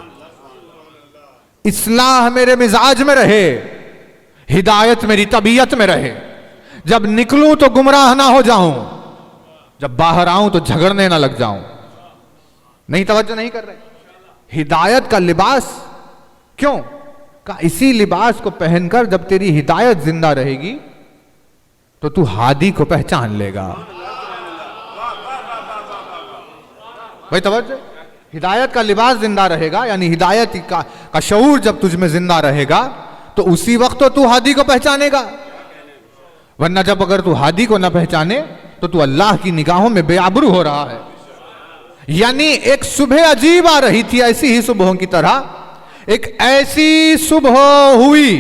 इस्लाह मेरे मिजाज में रहे, हिदायत मेरी तबीयत में रहे, जब निकलूं तो गुमराह ना हो जाऊं, जब बाहर आऊं तो झगड़ने ना लग जाऊं। नहीं, तवज्जो नहीं कर रहे। हिदायत का लिबास क्यों? का इसी लिबास को पहनकर जब तेरी हिदायत जिंदा रहेगी तो तू हादी को पहचान लेगा। भाई तवज्जो, हिदायत का लिबास जिंदा रहेगा, यानी हिदायत का शऊर जब तुझ में जिंदा रहेगा तो उसी वक्त तो तू हादी को पहचानेगा। वरना जब अगर तू हादी को ना पहचाने तो तू अल्लाह की निगाहों में बेआबरू हो रहा है। यानी एक सुबह अजीब आ रही थी, ऐसी ही सुबहों की तरह एक ऐसी सुबह हुई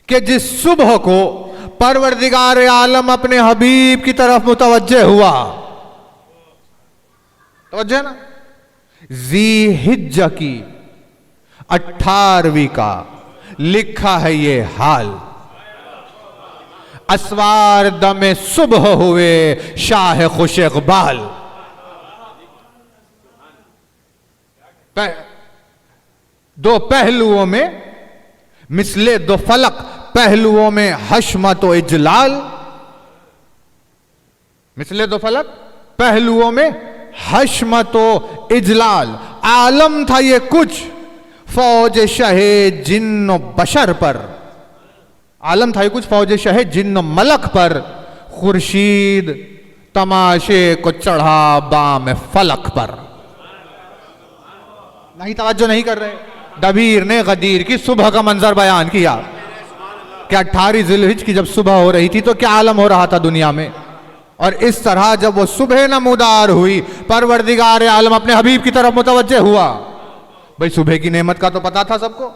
कि जिस सुबह को परवरदिगार आलम अपने हबीब की तरफ मुतवज्जे हुआ। तवज्जो ना, जी हिज्जा की 18वीं का लिखा है ये हाल, असवार दमे सुबह हुए शाह खुश इकबाल। दो पहलुओं में मिसले दो फलक, पहलुओं में हशमत व इजलाल, मिसले दो फलक पहलुओं में हशमत व इजलाल। आलम था ये कुछ फौज शहे जिन्न बशर पर, आलम था ये कुछ फौज शहे जिन्न मलक पर, खुर्शीद तमाशे को चढ़ा बाम फलक पर। नहीं, तवज्जो नहीं कर रहे। दबीर ने गदीर की सुबह का मंजर बयान किया कि 18 ज़िलहिज की जब सुबह हो रही थी तो क्या आलम हो रहा था दुनिया में, और इस तरह जब वो सुबह नमूदार हुई, परवरदिगार आलम अपने हबीब की तरफ मुतवज्जे हुआ। भाई सुबह की नेमत का तो पता था सबको,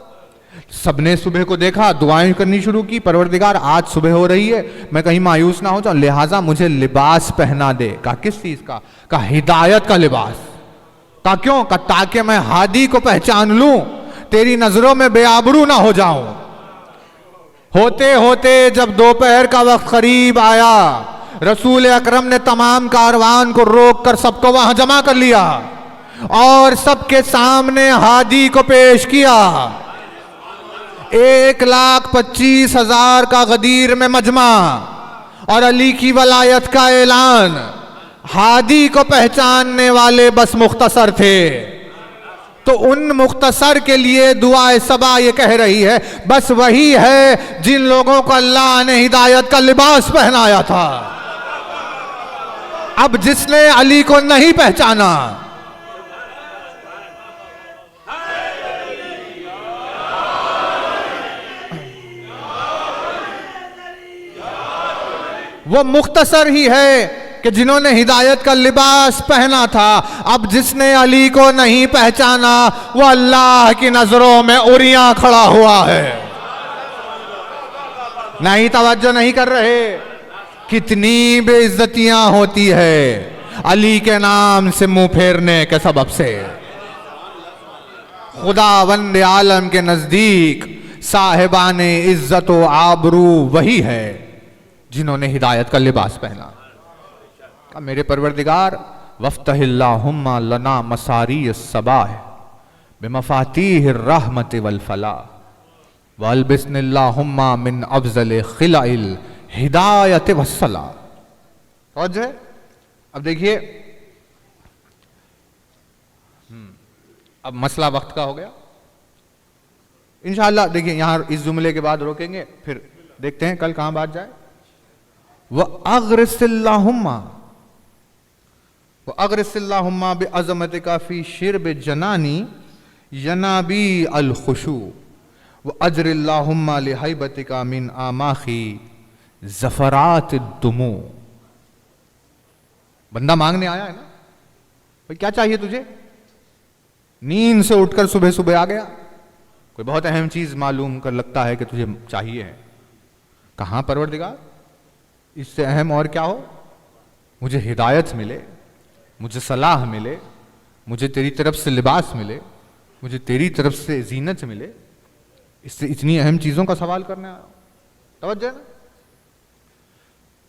सबने सुबह को देखा, दुआएं करनी शुरू की, परवरदिगार आज सुबह हो रही है, मैं कहीं मायूस ना हो जाऊं, लिहाजा मुझे लिबास पहना दे। का किस चीज का? का हिदायत का लिबास। का क्यों? का ताकि मैं हादी को पहचान लूं, तेरी नजरों में बेआबरू ना हो जाऊं। होते होते जब दोपहर का वक्त करीब आया, रसूल अकरम ने तमाम कारवान को रोक कर सबको वहां जमा कर लिया और सबके सामने हादी को पेश किया। 1,25,000 का गदीर में मजमा और अली की वलायत का ऐलान। हादी को पहचानने वाले बस मुख्तसर थे, तो उन मुख्तसर के लिए दुआए सबा ये कह रही है, बस वही है जिन लोगों को अल्लाह ने हिदायत का लिबास पहनाया था। अब जिसने अली को नहीं पहचाना, वो मुख्तसर ही है कि जिन्होंने हिदायत का लिबास पहना था। अब जिसने अली को नहीं पहचाना वो अल्लाह की नजरों में उरियां खड़ा हुआ है। नहीं, तवज्जो नहीं कर रहे। कितनी बेइज्जतियां होती है अली के नाम से मुंह फेरने के सबब से। खुदावंद आलम के नजदीक साहिबाने इज्जत व आबरू वही है जिन्होंने हिदायत का लिबास पहना। मेरे परवरदिगार वफ्तहिल्लाहुम्मा लना मसारी सबाह बिमफातीह रहमत वल फलाह वल्बिस्निल्लाहुम्मा मिन अफजल खिलाइल हिदायत वस्सला। समझ है? अब देखिए, अब मसला वक्त का हो गया। इंशाअल्लाह देखिए, यहां इस जुमले के बाद रोकेंगे, फिर देखते हैं कल कहां बात जाए। व अग्रसिल्लाहुम्मा बे अज़मतिका फी शिरब जनानी यनाबी अल खुशू व अजरिल्लाहुम्मा लिहैबतिका मिन आमाखी ज़फरात दुमू। बंदा मांगने आया है ना, भाई क्या चाहिए तुझे? नींद से उठकर सुबह सुबह आ गया, कोई बहुत अहम चीज मालूम कर लगता है कि तुझे चाहिए है। कहां परवरदिगार, इससे अहम और क्या हो? मुझे हिदायत मिले, मुझे सलाह मिले, मुझे तेरी तरफ से लिबास मिले, मुझे तेरी तरफ से जीनत मिले। इससे इतनी अहम चीजों का सवाल करने आया, तवज्जो है ना।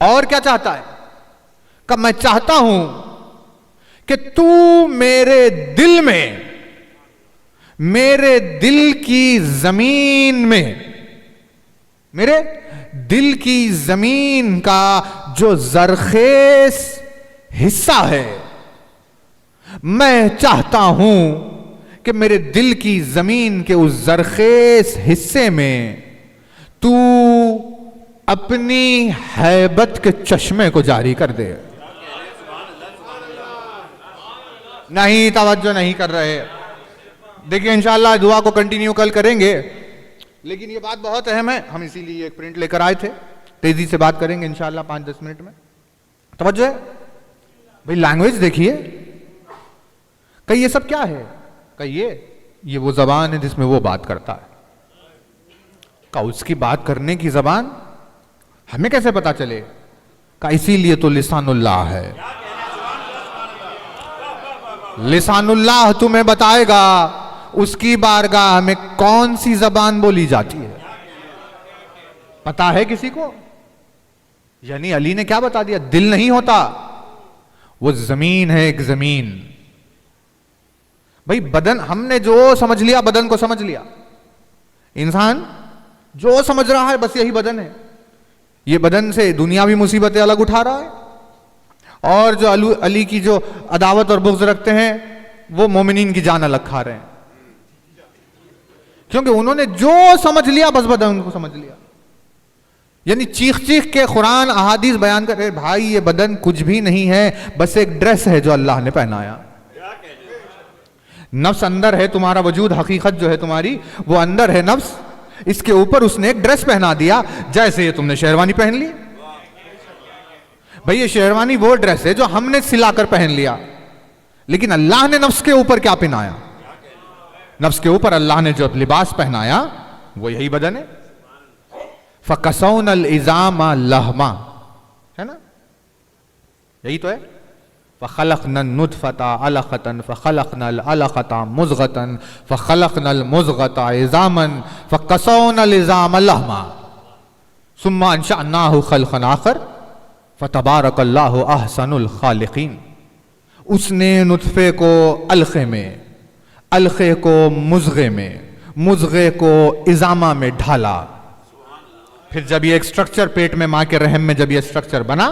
और क्या चाहता है? कब मैं चाहता हूं कि तू मेरे दिल में, मेरे दिल की जमीन में, मेरे दिल की जमीन का जो जरखेज हिस्सा है, मैं चाहता हूं कि मेरे दिल की जमीन के उस जरखेज हिस्से में तू अपनी हैबत के चश्मे को जारी कर दे। नहीं, तवज्जो नहीं कर रहे। देखिए इंशाअल्लाह दुआ को कंटिन्यू कल करेंगे, लेकिन ये बात बहुत अहम है, हम इसीलिए एक प्रिंट लेकर आए थे। तेजी से बात करेंगे इंशाअल्लाह 5-10 मिनट में। तवज्जो है भाई, लैंग्वेज देखिए, कहीं ये सब क्या है? कहीं ये वो जबान है जिसमें वो बात करता है। का उसकी बात करने की जबान हमें कैसे पता चले? का इसीलिए तो लिसानुल्लाह है। लिसानुल्लाह तुम्हें बताएगा उसकी बारगाह में कौन सी जबान बोली जाती है। पता है किसी को? यानी अली ने क्या बता दिया? दिल नहीं होता, वो जमीन है, एक जमीन। भाई बदन, हमने जो समझ लिया, बदन को समझ लिया। इंसान जो समझ रहा है बस यही बदन है। ये बदन से दुनियावी मुसीबतें अलग उठा रहा है, और जो अली की जो अदावत और बुग़्ज़ रखते हैं वो मोमिनीन की जान अलग खा रहे हैं, क्योंकि उन्होंने जो समझ लिया बस बदन को समझ लिया। यानी चीख चीख के कुरान अहादीस बयान कर रहे, भाई ये बदन कुछ भी नहीं है, बस एक ड्रेस है जो अल्लाह ने पहनाया। नफ्स अंदर है, तुम्हारा वजूद, हकीकत जो है तुम्हारी वो अंदर है नफ्स, इसके ऊपर उसने एक ड्रेस पहना दिया। जैसे ये तुमने शेरवानी पहन ली, भाई ये शेरवानी वो ड्रेस है जो हमने सिलाकर पहन लिया, लेकिन अल्लाह ने नफ्स के ऊपर क्या पहनाया? नफ्स के ऊपर अल्लाह ने जो लिबास पहनाया वो यही बदन है। फ़कसौनल इज़ामा लहमा, है ना, यही तो है। फ़ख़लक़नल नुत्फ़ता अलक़तन फ़ख़लक़नल अलक़ता मुज़ग़तन फ़ख़लक़नल मुज़ग़ता इज़ामन फ़कसौनल इज़ामा लहमा सुम्मा अंशअनाहु ख़ल्क़न आख़र फ़तबारकल्लाहु अहसनुल ख़ालिक़ीन। उसने नुत्फ़े को अलक़े में, अलक़े को मुज़ग़े में, मुज़ग़े को इज़ामा में ढाला। फिर जब ये एक स्ट्रक्चर पेट में, माँ के रहम में जब ये स्ट्रक्चर बना,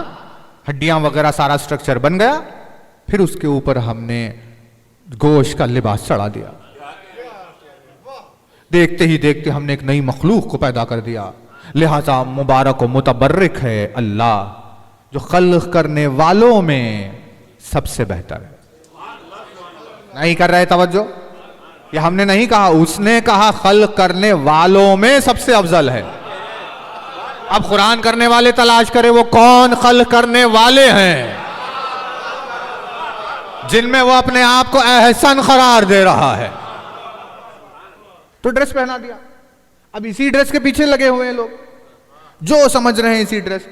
हड्डियां वगैरह सारा स्ट्रक्चर बन गया, फिर उसके ऊपर हमने गोश्त का लिबास चढ़ा दिया। देखते ही देखते हमने एक नई मखलूक को पैदा कर दिया। लिहाजा मुबारक व मुतबर्रिक है अल्लाह जो खल्क़ करने वालों में सबसे बेहतर है। नहीं कर रहे तवज्जो? ये हमने नहीं कहा, उसने कहा खल्क़ करने वालों में सबसे अफजल है। अब कुरान करने वाले तलाश करे वो कौन खल्क़ करने वाले हैं जिनमें वो अपने आप को एहसन करार दे रहा है। तो ड्रेस पहना दिया, अब इसी ड्रेस के पीछे लगे हुए हैं लोग, जो समझ रहे हैं इसी ड्रेस।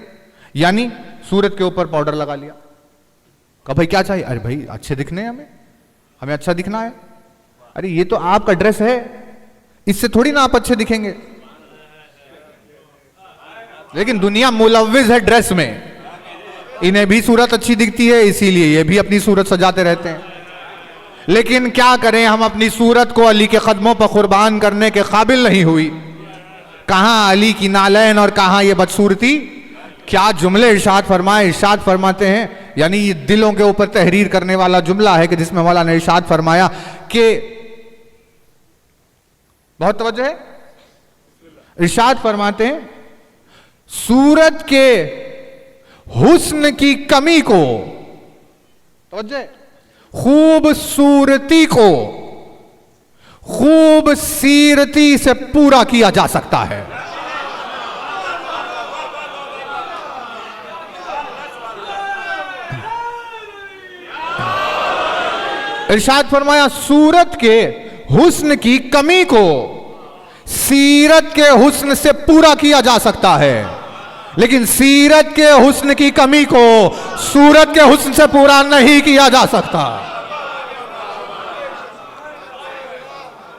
यानी सूरत के ऊपर पाउडर लगा लिया, कहा भाई क्या चाहिए? अरे भाई अच्छे दिखने हैं, हमें अच्छा दिखना है। अरे ये तो आपका ड्रेस है, इससे थोड़ी ना आप अच्छे दिखेंगे। लेकिन दुनिया मुलव्विज़ है ड्रेस में, इन्हें भी सूरत अच्छी दिखती है, इसीलिए ये भी अपनी सूरत सजाते रहते हैं। लेकिन क्या करें, हम अपनी सूरत को अली के कदमों पर कुर्बान करने के काबिल नहीं हुई। कहां अली की नालैन और कहां ये बदसूरती। क्या जुमले इरशाद फरमाए, इरशाद फरमाते हैं, यानी ये दिलों के ऊपर तहरीर करने वाला जुमला है कि जिसमें मौला ने इरशाद फरमाया कि, बहुत तवज्जो है, इरशाद फरमाते हैं सूरत के हुस्न की कमी को, तो खूबसूरती को खूबसीरती से पूरा किया जा सकता है। इरशाद फरमाया सूरत के हुस्न की कमी को सीरत के हुस्न से पूरा किया जा सकता है, लेकिन सीरत के हुस्न की कमी को सूरत के हुस्न से पूरा नहीं किया जा सकता।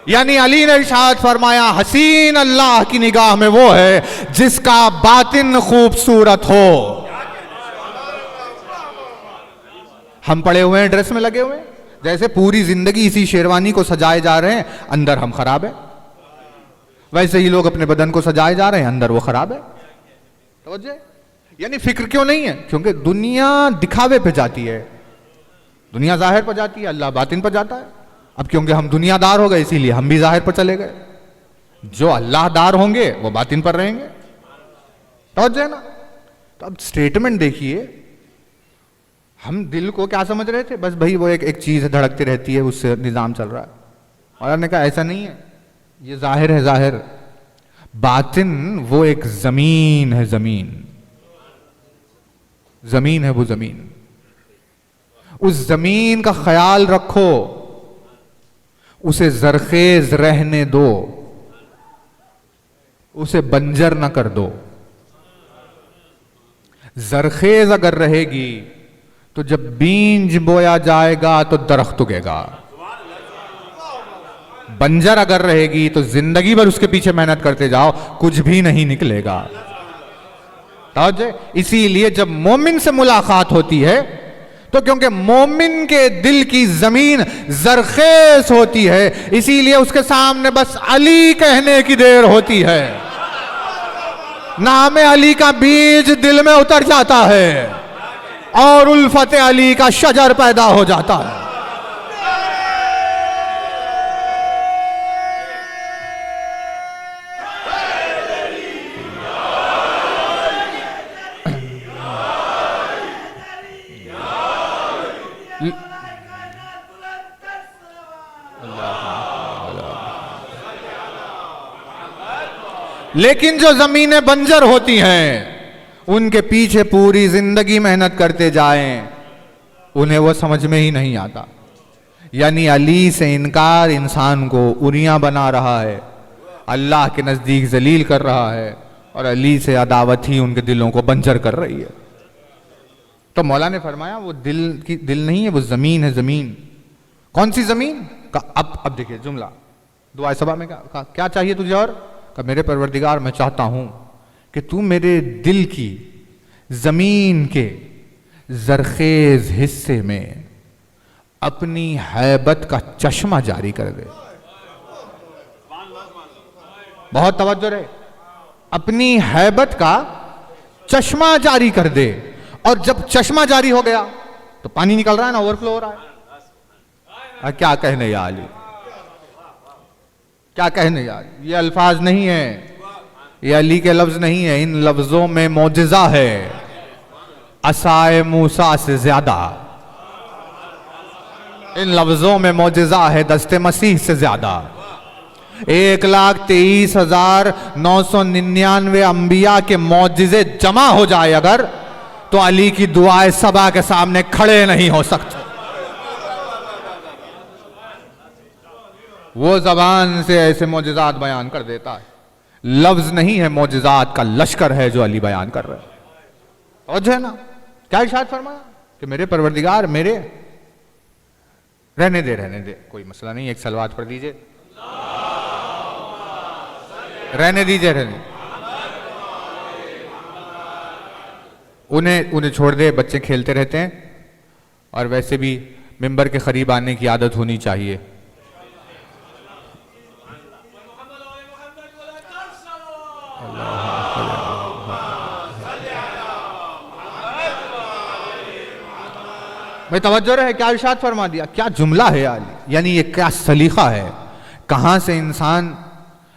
यानी अली ने इरशाद फरमाया हसीन अल्लाह की निगाह में वो है जिसका बातिन खूबसूरत हो। हम पड़े हुए हैं, ड्रेस में लगे हुए हैं, जैसे पूरी जिंदगी इसी शेरवानी को सजाए जा रहे हैं, अंदर हम खराब है। वैसे ही लोग अपने बदन को सजाए जा रहे हैं, अंदर वो खराब है। तो यानी फिक्र क्यों नहीं है? क्योंकि दुनिया दिखावे पे जाती है, दुनिया जाहिर पर जाती है, अल्लाह बातिन पर जाता है। अब क्योंकि हम दुनियादार हो गए इसीलिए हम भी जाहिर पर चले गए। जो अल्लाहदार होंगे वो बातिन पर रहेंगे। तो ना, तो अब स्टेटमेंट देखिए, हम दिल को क्या समझ रहे थे? बस भाई वो एक चीज धड़कती रहती है, उससे निजाम चल रहा है। और ने कहा ऐसा नहीं है, ये जाहिर है जाहिर, बातिन वो एक जमीन है, जमीन है वो जमीन। उस जमीन का ख्याल रखो, उसे जरखेज रहने दो, उसे बंजर ना कर दो। जरखेज अगर रहेगी तो जब बीज बोया जाएगा तो दरख्त उगेगा। बंजर अगर रहेगी तो जिंदगी भर उसके पीछे मेहनत करते जाओ, कुछ भी नहीं निकलेगा। इसीलिए जब मोमिन से मुलाकात होती है तो क्योंकि मोमिन के दिल की जमीन जरखेज होती है, इसीलिए उसके सामने बस अली कहने की देर होती है, नाम अली का बीज दिल में उतर जाता है और उल्फत अली का शजर पैदा हो जाता है। लेकिन जो जमीनें बंजर होती हैं उनके पीछे पूरी जिंदगी मेहनत करते जाएं, उन्हें वो समझ में ही नहीं आता। यानी अली से इनकार इंसान को उरियां बना रहा है, अल्लाह के नजदीक जलील कर रहा है, और अली से अदावत ही उनके दिलों को बंजर कर रही है। तो मौला ने फरमाया वो दिल नहीं है, वो जमीन है, जमीन। कौन सी जमीन का? अब देखिए जुमला दुआ सभा में कहा क्या चाहिए तुझे? और कहा मेरे परवरदिगार मैं चाहता हूं कि तू मेरे दिल की जमीन के जरखेज हिस्से में अपनी हैबत का चश्मा जारी कर दे। बहुत तवज्जो रहे, अपनी हैबत का चश्मा जारी कर दे। और जब चश्मा जारी हो गया तो पानी निकल रहा है ना, ओवरफ्लो हो रहा है। क्या कहने या अली, क्या कहने यार, ये अल्फाज नहीं है, ये अली के लफ्ज नहीं है, इन लफ्जों में मौजिजा है असाए मूसा से ज्यादा, इन लफ्जों में मौजिजा है दस्ते मसीह से ज्यादा। 1,23,999 अंबिया के मौजिजे जमा हो जाए अगर, तो अली की दुआएं सबा के सामने खड़े नहीं हो सकते। वो जबान से ऐसे मौजिजात बयान कर देता है, लफ्ज नहीं है, मौजिजात का लश्कर है जो अली बयान कर रहे हैं। और जो है ना, क्या इरशाद फरमाया कि मेरे परवरदिगार मेरे, रहने दे, कोई मसला नहीं, एक सलवात पढ़ दीजिए, रहने दीजिए, रहने, उन्हें छोड़ दे, बच्चे खेलते रहते हैं, और वैसे भी मिंबर के करीब आने की आदत होनी चाहिए। भाई तवज्जो रहे, क्या इरशाद फरमा दिया, क्या जुमला है अली, यानी ये क्या सलीका है। कहां से इंसान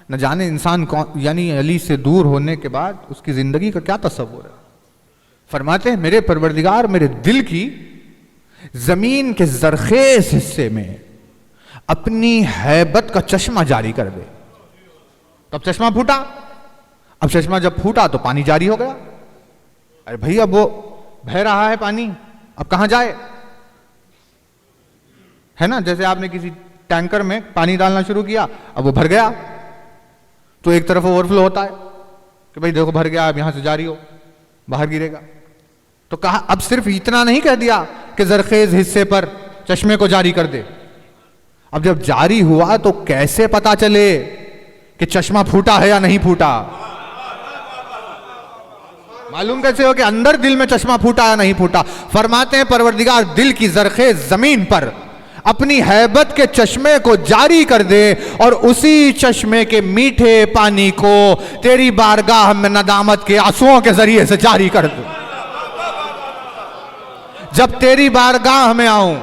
न जाने इंसान कौन, यानी अली से दूर होने के बाद उसकी जिंदगी का क्या तस्वुर है। फरमाते हैं मेरे परवरदिगार मेरे दिल की जमीन के जरखेज हिस्से में अपनी हैबत का चश्मा जारी कर दे। तब चश्मा फूटा। अब चश्मा जब फूटा तो पानी जारी हो गया। अरे भाई अब वो बह रहा है पानी, अब कहां जाए, है ना। जैसे आपने किसी टैंकर में पानी डालना शुरू किया, अब वो भर गया तो एक तरफ ओवरफ्लो होता है कि भाई देखो भर गया, अब यहां से जारी हो, बाहर गिरेगा। तो कहा अब सिर्फ इतना नहीं कह दिया कि जरखेज हिस्से पर चश्मे को जारी कर दे। अब जब जारी हुआ तो कैसे पता चले कि चश्मा फूटा है या नहीं फूटा? मालूम कैसे हो कि अंदर दिल में चश्मा फूटा या नहीं फूटा? फरमाते हैं परवरदिगार दिल की जरखेज जमीन पर अपनी हैबत के चश्मे को जारी कर दे और उसी चश्मे के मीठे पानी को तेरी बारगाह में नदामत के आंसुओं के जरिए से जारी कर दे। जब तेरी बारगाह में आऊं,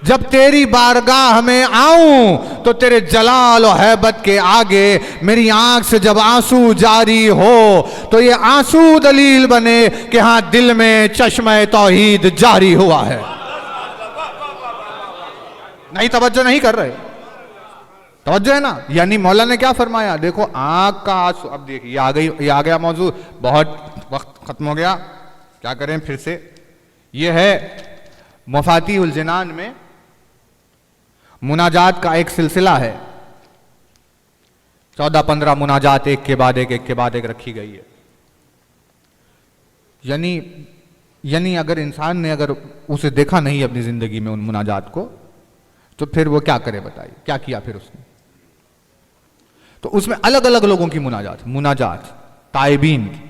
जब तेरी बारगाह में आऊं तो तेरे जलाल और हैबत के आगे मेरी आंख से जब आंसू जारी हो तो ये आंसू दलील बने कि हां दिल में चश्मे तौहीद जारी हुआ है। नहीं, तवज्जो नहीं कर रहे, तवज्जो है ना। यानी मौला ने क्या फरमाया, देखो आंख का आंसू। अब देखिए ये आ गया मौजू, बहुत वक्त खत्म हो गया, क्या करें फिर से। ये है मफातीहुल जिनान में मुनाजात का एक सिलसिला है, 14-15 मुनाजात एक के बाद एक रखी गई है। यानी अगर इंसान ने अगर उसे देखा नहीं अपनी जिंदगी में उन मुनाजात को, तो फिर वो क्या करे बताइए, क्या किया फिर उसने। तो उसमें अलग अलग लोगों की मुनाजात ताइबीन की,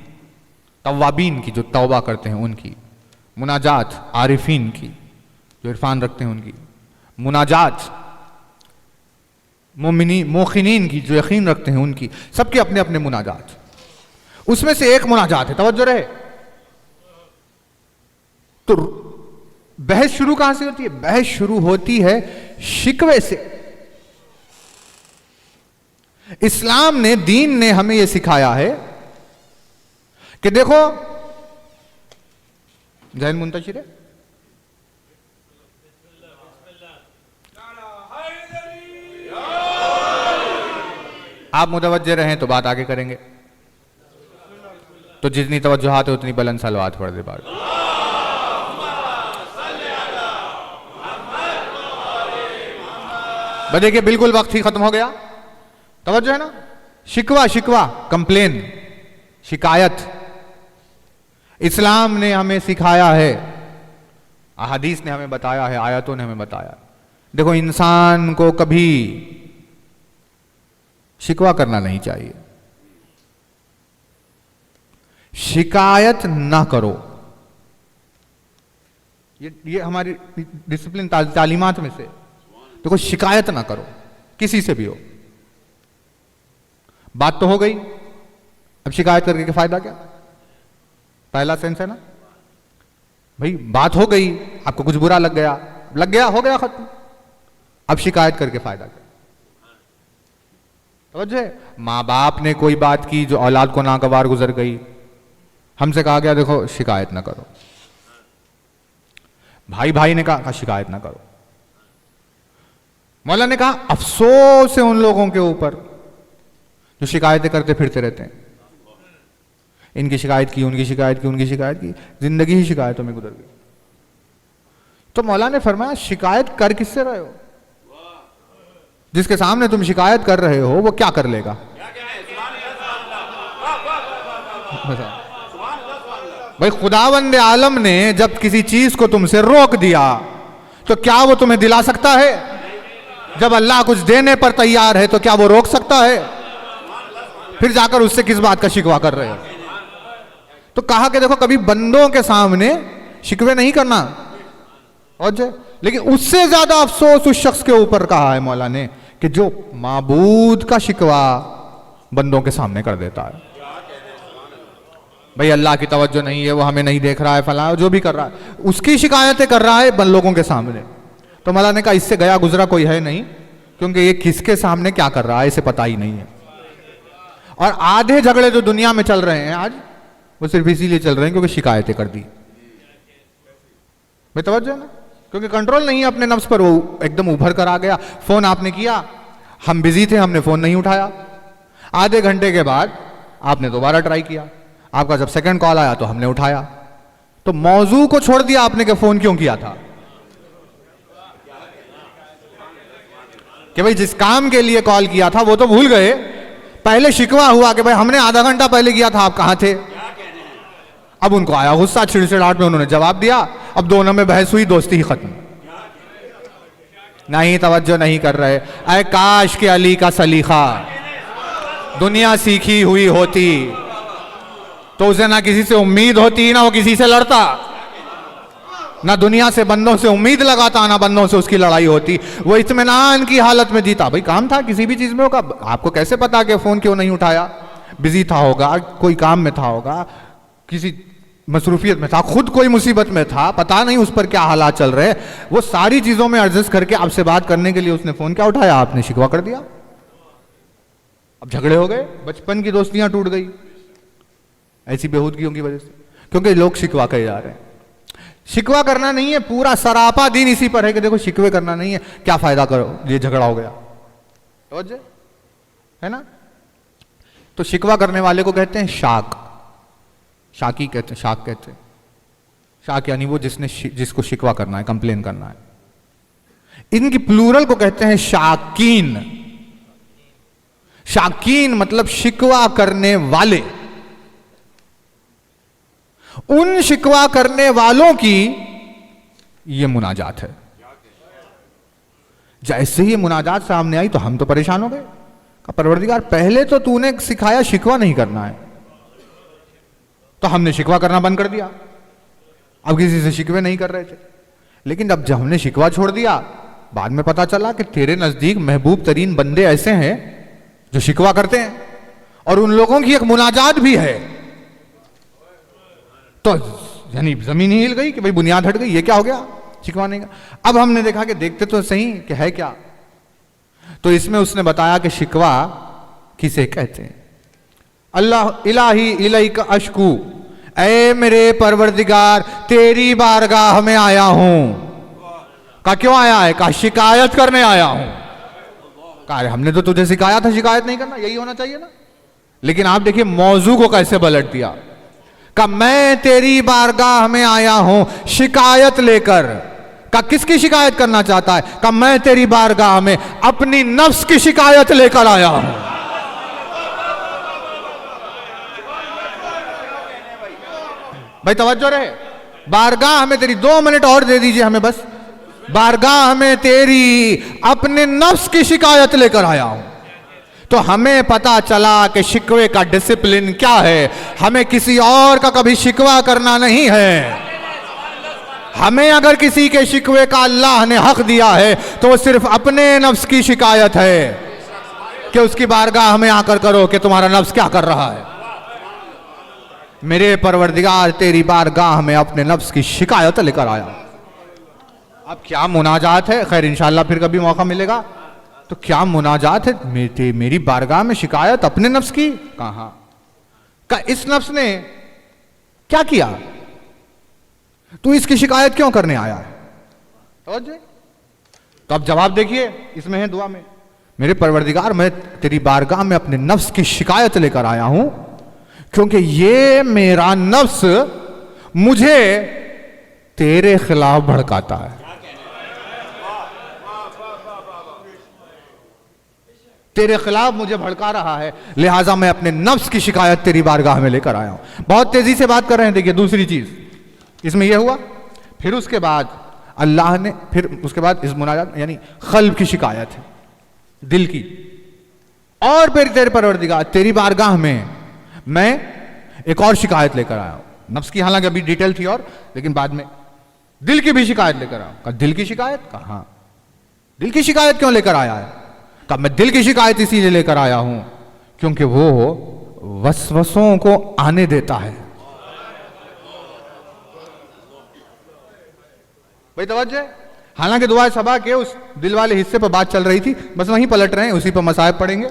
तव्वाबीन की जो तौबा करते हैं उनकी, मुनाजात आरिफीन की जो इरफान रखते हैं उनकी, मुनाजात मोखिनीन की जो यकीन रखते हैं उनकी, सबके अपने अपने मुनाजात। उसमें से एक मुनाजात है, तवज्जो रहे। तो बहस शुरू कहां से होती है? बहस शुरू होती है शिकवे से। इस्लाम ने, दीन ने हमें यह सिखाया है कि देखो, जैन मुंतशिर है, आप मुतवज्जे रहें तो बात आगे करेंगे। तो जितनी तवज्जुहात है उतनी बुलंद सलवात पढ़ दे बात। देखिए बिल्कुल वक्त ही खत्म हो गया। तवज्जो है ना। शिकवा कंप्लेन, शिकायत इस्लाम ने हमें सिखाया है, अहादीस ने हमें बताया है, आयतों ने हमें बताया। देखो इंसान को कभी शिकवा करना नहीं चाहिए, शिकायत ना करो। ये हमारी डिसिप्लिन तालीमात में से। देखो शिकायत ना करो किसी से भी हो। बात तो हो गई, अब शिकायत करके क्या फायदा? क्या पहला सेंस है ना भाई, बात हो गई, आपको कुछ बुरा लग गया, हो गया खत्म। अब शिकायत करके फायदा क्या? समझे? माँ बाप ने कोई बात की जो औलाद को नागवार गुजर गई, हमसे कहा गया देखो शिकायत ना करो। भाई ने कहा शिकायत ना करो। मौला ने कहा अफसोस है उन लोगों के ऊपर जो शिकायतें करते फिरते रहते हैं। इनकी शिकायत की, उनकी शिकायत की, उनकी शिकायत की, जिंदगी ही शिकायतों में गुजर गई। तो मौला ने फरमाया शिकायत कर किससे रहे हो? जिसके सामने तुम शिकायत कर रहे हो वो क्या कर लेगा? भाई खुदावंद आलम ने जब किसी चीज को तुमसे रोक दिया तो क्या वो तुम्हें दिला सकता है? जब अल्लाह कुछ देने पर तैयार है तो क्या वो रोक सकता है? फिर जाकर उससे किस बात का शिकवा कर रहे हो? तो कहा कि देखो कभी बंदों के सामने शिकवे नहीं करना। और लेकिन उससे ज्यादा अफसोस उस शख्स के ऊपर कहा है मौला ने कि जो माबूद का शिकवा बंदों के सामने कर देता है। भाई अल्लाह की तवज्जो नहीं है, वो हमें नहीं देख रहा है, फला जो भी कर रहा है उसकी शिकायतें कर रहा है बन लोगों के सामने। तो मौला ने कहा इससे गया गुजरा कोई है नहीं, क्योंकि ये किसके सामने क्या कर रहा है इसे पता ही नहीं है। और आधे झगड़े जो दुनिया में चल रहे हैं आज, वो सिर्फ इसीलिए चल रहे हैं क्योंकि शिकायतें कर दी। भाई तवज्जो है ना, क्योंकि कंट्रोल नहीं है अपने नफ्स पर, वो एकदम उभर कर आ गया। फोन आपने किया, हम बिजी थे, हमने फोन नहीं उठाया। आधे घंटे के बाद आपने दोबारा ट्राई किया, आपका जब सेकंड कॉल आया तो हमने उठाया। तो मौजू को छोड़ दिया आपने कि फोन क्यों किया था, कि भाई जिस काम के लिए कॉल किया था वो तो भूल गए। पहले शिकवा हुआ कि भाई हमने आधा घंटा पहले किया था, आप कहां थे। अब उनको आया गुस्सा, चिड़चिड़ाहट में उन्होंने जवाब दिया, अब दोनों में बहस हुई, दोस्ती ही खत्म। नहीं तवज्जो नहीं कर रहे। अरे काश के अली का सलीखा दुनिया सीखी हुई होती तो उसे ना किसी से उम्मीद होती, ना वो किसी से लड़ता, ना दुनिया से बंदों से उम्मीद लगाता, ना बंदों से उसकी लड़ाई होती। वो इत्मीनान की हालत में जीता। भाई काम था, किसी भी चीज में होगा, आपको कैसे पता कि फोन क्यों नहीं उठाया, बिजी था होगा, कोई काम में था होगा, किसी मसरूफियत में था, खुद कोई मुसीबत में था, पता नहीं उस पर क्या हालात चल रहे। वो सारी चीजों में एडजस्ट करके आपसे बात करने के लिए उसने फोन क्या उठाया, आपने शिकवा कर दिया। अब झगड़े हो गए, बचपन की दोस्तियां टूट गई ऐसी बेहूदगियों की वजह से, क्योंकि लोग शिकवा करे जा रहे हैं। शिकवा करना नहीं है, पूरा सरापा दिन इसी पर है कि देखो शिकवे करना नहीं है, क्या फायदा करो, ये झगड़ा हो गया, समझे है ना। तो शिकवा करने वाले को कहते हैं शाक, शाकी कहते हैं, शाक कहते हैं। शाक यानी वो जिसको शिकवा करना है, कंप्लेन करना है। इनकी प्लूरल को कहते हैं शाकीन। शाकीन मतलब शिकवा करने वाले। उन शिकवा करने वालों की ये मुनाजात है। जैसे ही मुनाजात सामने आई तो हम तो परेशान हो गए, कहा परवरदिगार पहले तो तूने सिखाया शिकवा नहीं करना है, तो हमने शिकवा करना बंद कर दिया, अब किसी से शिकवे नहीं कर रहे थे। लेकिन अब जब हमने शिकवा छोड़ दिया, बाद में पता चला कि तेरे नजदीक महबूब तरीन बंदे ऐसे हैं जो शिकवा करते हैं, और उन लोगों की एक मुनाजात भी है। तो यानी जमीन ही हिल गई कि भाई बुनियाद हट गई, ये क्या हो गया, शिकवा नहीं का। अब हमने देखा कि देखते तो सही कि है क्या। तो इसमें उसने बताया कि शिकवा किसे कहते हैं। अल्लाह इलाही इलैका अशकू, ऐ मेरे परवरदिगार तेरी बारगाह में आया हूं। कहा क्यों आया है, कहा शिकायत करने आया हूं। कहा हमने तो तुझे सिखाया था शिकायत नहीं करना, यही होना चाहिए ना। लेकिन आप देखिए मौजू को कैसे पलट दिया। कहा मैं तेरी बारगाह में आया हूं शिकायत लेकर। कहा किसकी शिकायत करना चाहता है, कहा मैं तेरी बारगाह में अपनी नफ्स की शिकायत लेकर आया हूं। भाई तवज्जो रहे, बारगाह में तेरी 2 मिनट और दे दीजिए हमें बस। बारगाह में तेरी अपने नफ्स की शिकायत लेकर आया हूं। तो हमें पता चला कि शिकवे का डिसिप्लिन क्या है। हमें किसी और का कभी शिकवा करना नहीं है। हमें अगर किसी के शिकवे का अल्लाह ने हक दिया है तो वो सिर्फ अपने नफ्स की शिकायत है कि उसकी बारगाह में आकर करो कि तुम्हारा नफ्स क्या कर रहा है। मेरे परवरदिगार तेरी बारगाह में अपने नफ्स की शिकायत लेकर आया। अब क्या मुनाजात है, खैर इंशाअल्लाह फिर कभी मौका मिलेगा। तो क्या मुनाजात है मेरी बारगाह में शिकायत अपने नफ्स की, कहां का इस नफ्स ने क्या किया, तू इसकी शिकायत क्यों करने आया है। तो अब जवाब देखिए इसमें है दुआ में, मेरे परवरदिगार मैं तेरी बारगाह में अपने नफ्स की शिकायत लेकर आया हूं क्योंकि ये मेरा नफ्स मुझे तेरे खिलाफ भड़काता है। तेरे खिलाफ मुझे भड़का रहा है, लिहाजा मैं अपने नफ्स की शिकायत तेरी बारगाह में लेकर आया हूं। बहुत तेजी से बात कर रहे हैं। देखिए दूसरी चीज इसमें यह हुआ, फिर उसके बाद अल्लाह ने, फिर उसके बाद इस मुनाजात यानी क़ल्ब की शिकायत है, दिल की। और फिर तेरे परवरदिगार तेरी बारगाह में मैं एक और शिकायत लेकर आया हूं। नफ्स की हालांकि अभी डिटेल थी और, लेकिन बाद में दिल की भी शिकायत लेकर आया हूं। दिल की शिकायत, कहां दिल की शिकायत क्यों लेकर आया है, कहा मैं दिल की शिकायत इसीलिए लेकर आया हूं क्योंकि वो वसवसों को आने देता है। भाई तवज्जो, हालांकि दुआ सबा के उस दिल वाले हिस्से पर बात चल रही थी, बस वहीं पलट रहे हैं, उसी पर मसाइब पढ़ेंगे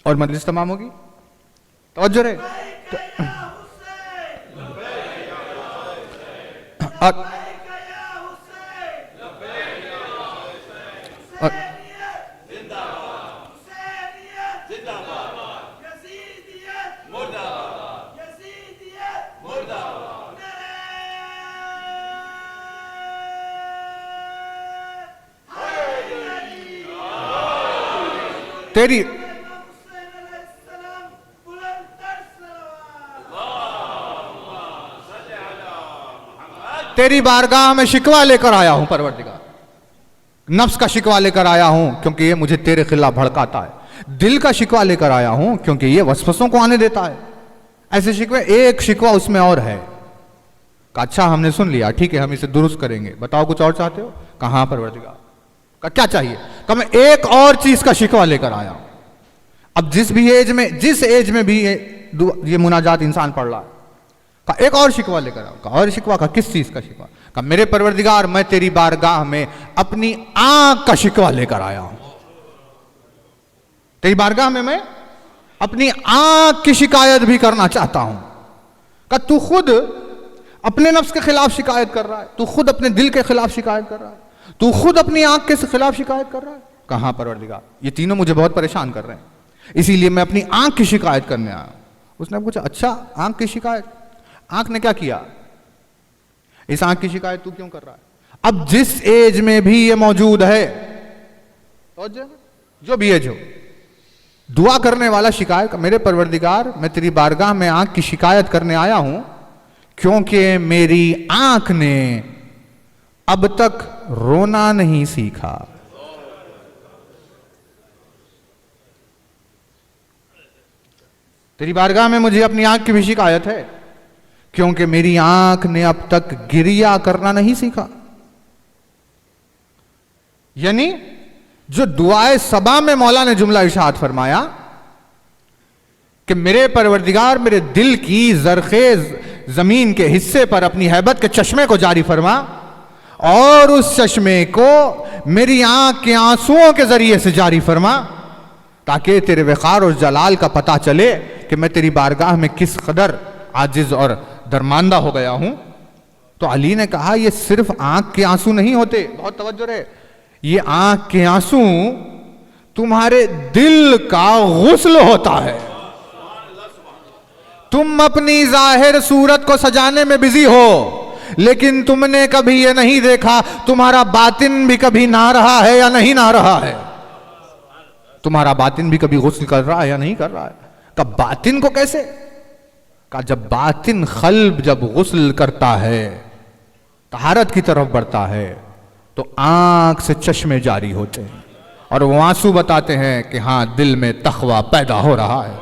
और मजलिस तमाम होगी। तवज्जो रहे और तेरी तेरी बारगाह में शिकवा लेकर आया हूं परवरदिगार, नफ्स का शिकवा लेकर आया हूं क्योंकि ये मुझे तेरे खिलाफ भड़काता है। दिल का शिकवा लेकर आया हूं क्योंकि ये वसवसों को आने देता है। ऐसे शिकवे, एक शिकवा उसमें और है। अच्छा हमने सुन लिया, ठीक है हम इसे दुरुस्त करेंगे, बताओ कुछ और चाहते हो? कहां परवरदिगार का क्या चाहिए? का मैं एक और चीज का शिकवा लेकर आया हूं। अब जिस एज में भी ये मुनाजात इंसान पढ़ रहा है, का एक और शिकवा लेकर आओ। का और शिकवा का किस चीज का शिकवा? का मेरे परवरदिगार मैं तेरी बारगाह में अपनी आंख का शिकवा लेकर आया हूं। तेरी बारगाह में मैं अपनी आंख की शिकायत भी करना चाहता हूं। का तू खुद अपने नफ्स के खिलाफ शिकायत कर रहा है, तू खुद अपने दिल के खिलाफ शिकायत कर रहा है, तू खुद अपनी आंख के खिलाफ शिकायत कर रहा है। कहां परवरदिगार? ये तीनों मुझे बहुत परेशान कर रहे हैं, इसीलिए मैं अपनी आंख की शिकायत करने आया। उसने पूछा अच्छा आंख की शिकायत, आंख ने क्या किया? इस आंख की शिकायत तू क्यों कर रहा है? अब जिस एज में भी ये मौजूद है, तो जो भी एज हो, दुआ करने वाला शिकायत, मेरे परवरदिगार मैं तेरी बारगाह में आंख की शिकायत करने आया हूं क्योंकि मेरी आंख ने अब तक रोना नहीं सीखा। तेरी बारगाह में मुझे अपनी आंख की भी शिकायत है क्योंकि मेरी आंख ने अब तक गिरिया करना नहीं सीखा। यानी जो दुआए सबा में मौला ने जुमला इरशाद फरमाया कि मेरे परवरदिगार मेरे दिल की जरखेज जमीन के हिस्से पर अपनी हैबत के चश्मे को जारी फरमा और उस चश्मे को मेरी आंख के आंसुओं के जरिए से जारी फरमा, ताकि तेरे वक़ार और जलाल का पता चले कि मैं तेरी बारगाह में किस कदर आजिज और दरमांदा हो गया हूं। तो अली ने कहा ये सिर्फ आंख के आंसू नहीं होते, बहुत तवज्जो रहे, ये आंख के आंसू तुम्हारे दिल का गुस्ल होता है। तुम अपनी जाहिर सूरत को सजाने में बिजी हो, लेकिन तुमने कभी ये नहीं देखा तुम्हारा बातिन भी कभी ना रहा है या नहीं ना रहा है। तुम्हारा बातिन भी कभी गुस्ल कर रहा है या नहीं कर रहा है। कब बातिन को कैसे? का जब बातिन खल्ब जब गुस्ल करता है, तहारत की तरफ बढ़ता है, तो आंख से चश्मे जारी होते हैं और वो आंसू बताते हैं कि हां दिल में तखवा पैदा हो रहा है।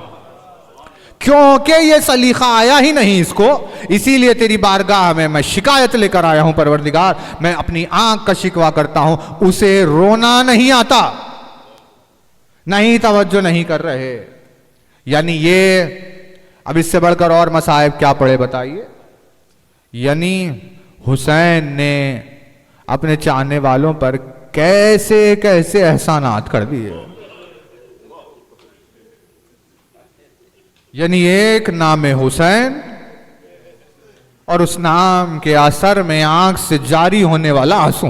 क्योंकि ये सलीका आया ही नहीं इसको, इसीलिए तेरी बारगाह में मैं शिकायत लेकर आया हूं परवरदिगार। मैं अपनी आंख का शिकवा करता हूं, उसे रोना नहीं आता, नहीं तवज्जो नहीं कर रहे। यानी ये अब इससे बढ़कर और मसाइब क्या पड़े बताइए। यानी हुसैन ने अपने चाहने वालों पर कैसे कैसे एहसानात कर दिए। यानी एक नाम हुसैन और उस नाम के असर में आंख से जारी होने वाला आंसू,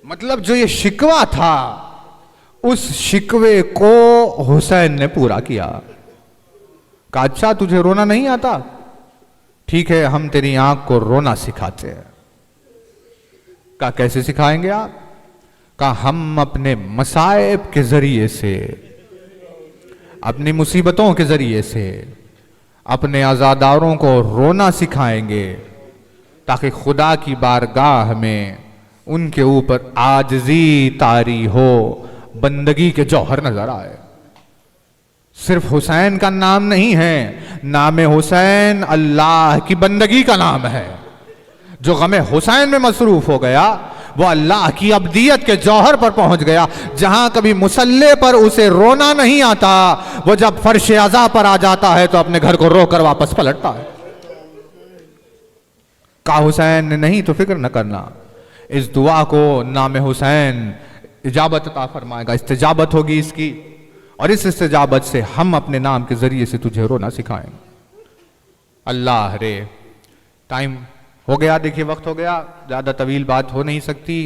मतलब जो ये शिकवा था उस शिकवे को हुसैन ने पूरा किया। कहा अच्छा तुझे रोना नहीं आता, ठीक है हम तेरी आंख को रोना सिखाते हैं। कहा कैसे सिखाएंगे आप? कहा हम अपने मसाइब के जरिए से, अपनी मुसीबतों के जरिए से अपने आजादारों को रोना सिखाएंगे, ताकि खुदा की बारगाह में उनके ऊपर आजिज़ी तारी हो, बंदगी के जौहर नजर आए। सिर्फ हुसैन का नाम नहीं है, नाम हुसैन अल्लाह की बंदगी का नाम है। जो गमे हुसैन में मसरूफ हो गया वो अल्लाह की अब्दियत के जौहर पर पहुंच गया। जहां कभी मुसल्ले पर उसे रोना नहीं आता, वो जब फर्श अज़ा पर आ जाता है तो अपने घर को रोकर वापस पलटता है। का हुसैन ने नहीं तो फिक्र न करना, इस दुआ को नाम हुसैन इजाबत अता फरमाएगा, इस्तिजाबत होगी इसकी, और इस इस्तिजाबत से हम अपने नाम के जरिए से तुझे रोना सिखाएंगे। अल्लाह रे, टाइम हो गया, देखिए वक्त हो गया, ज़्यादा तवील बात हो नहीं सकती।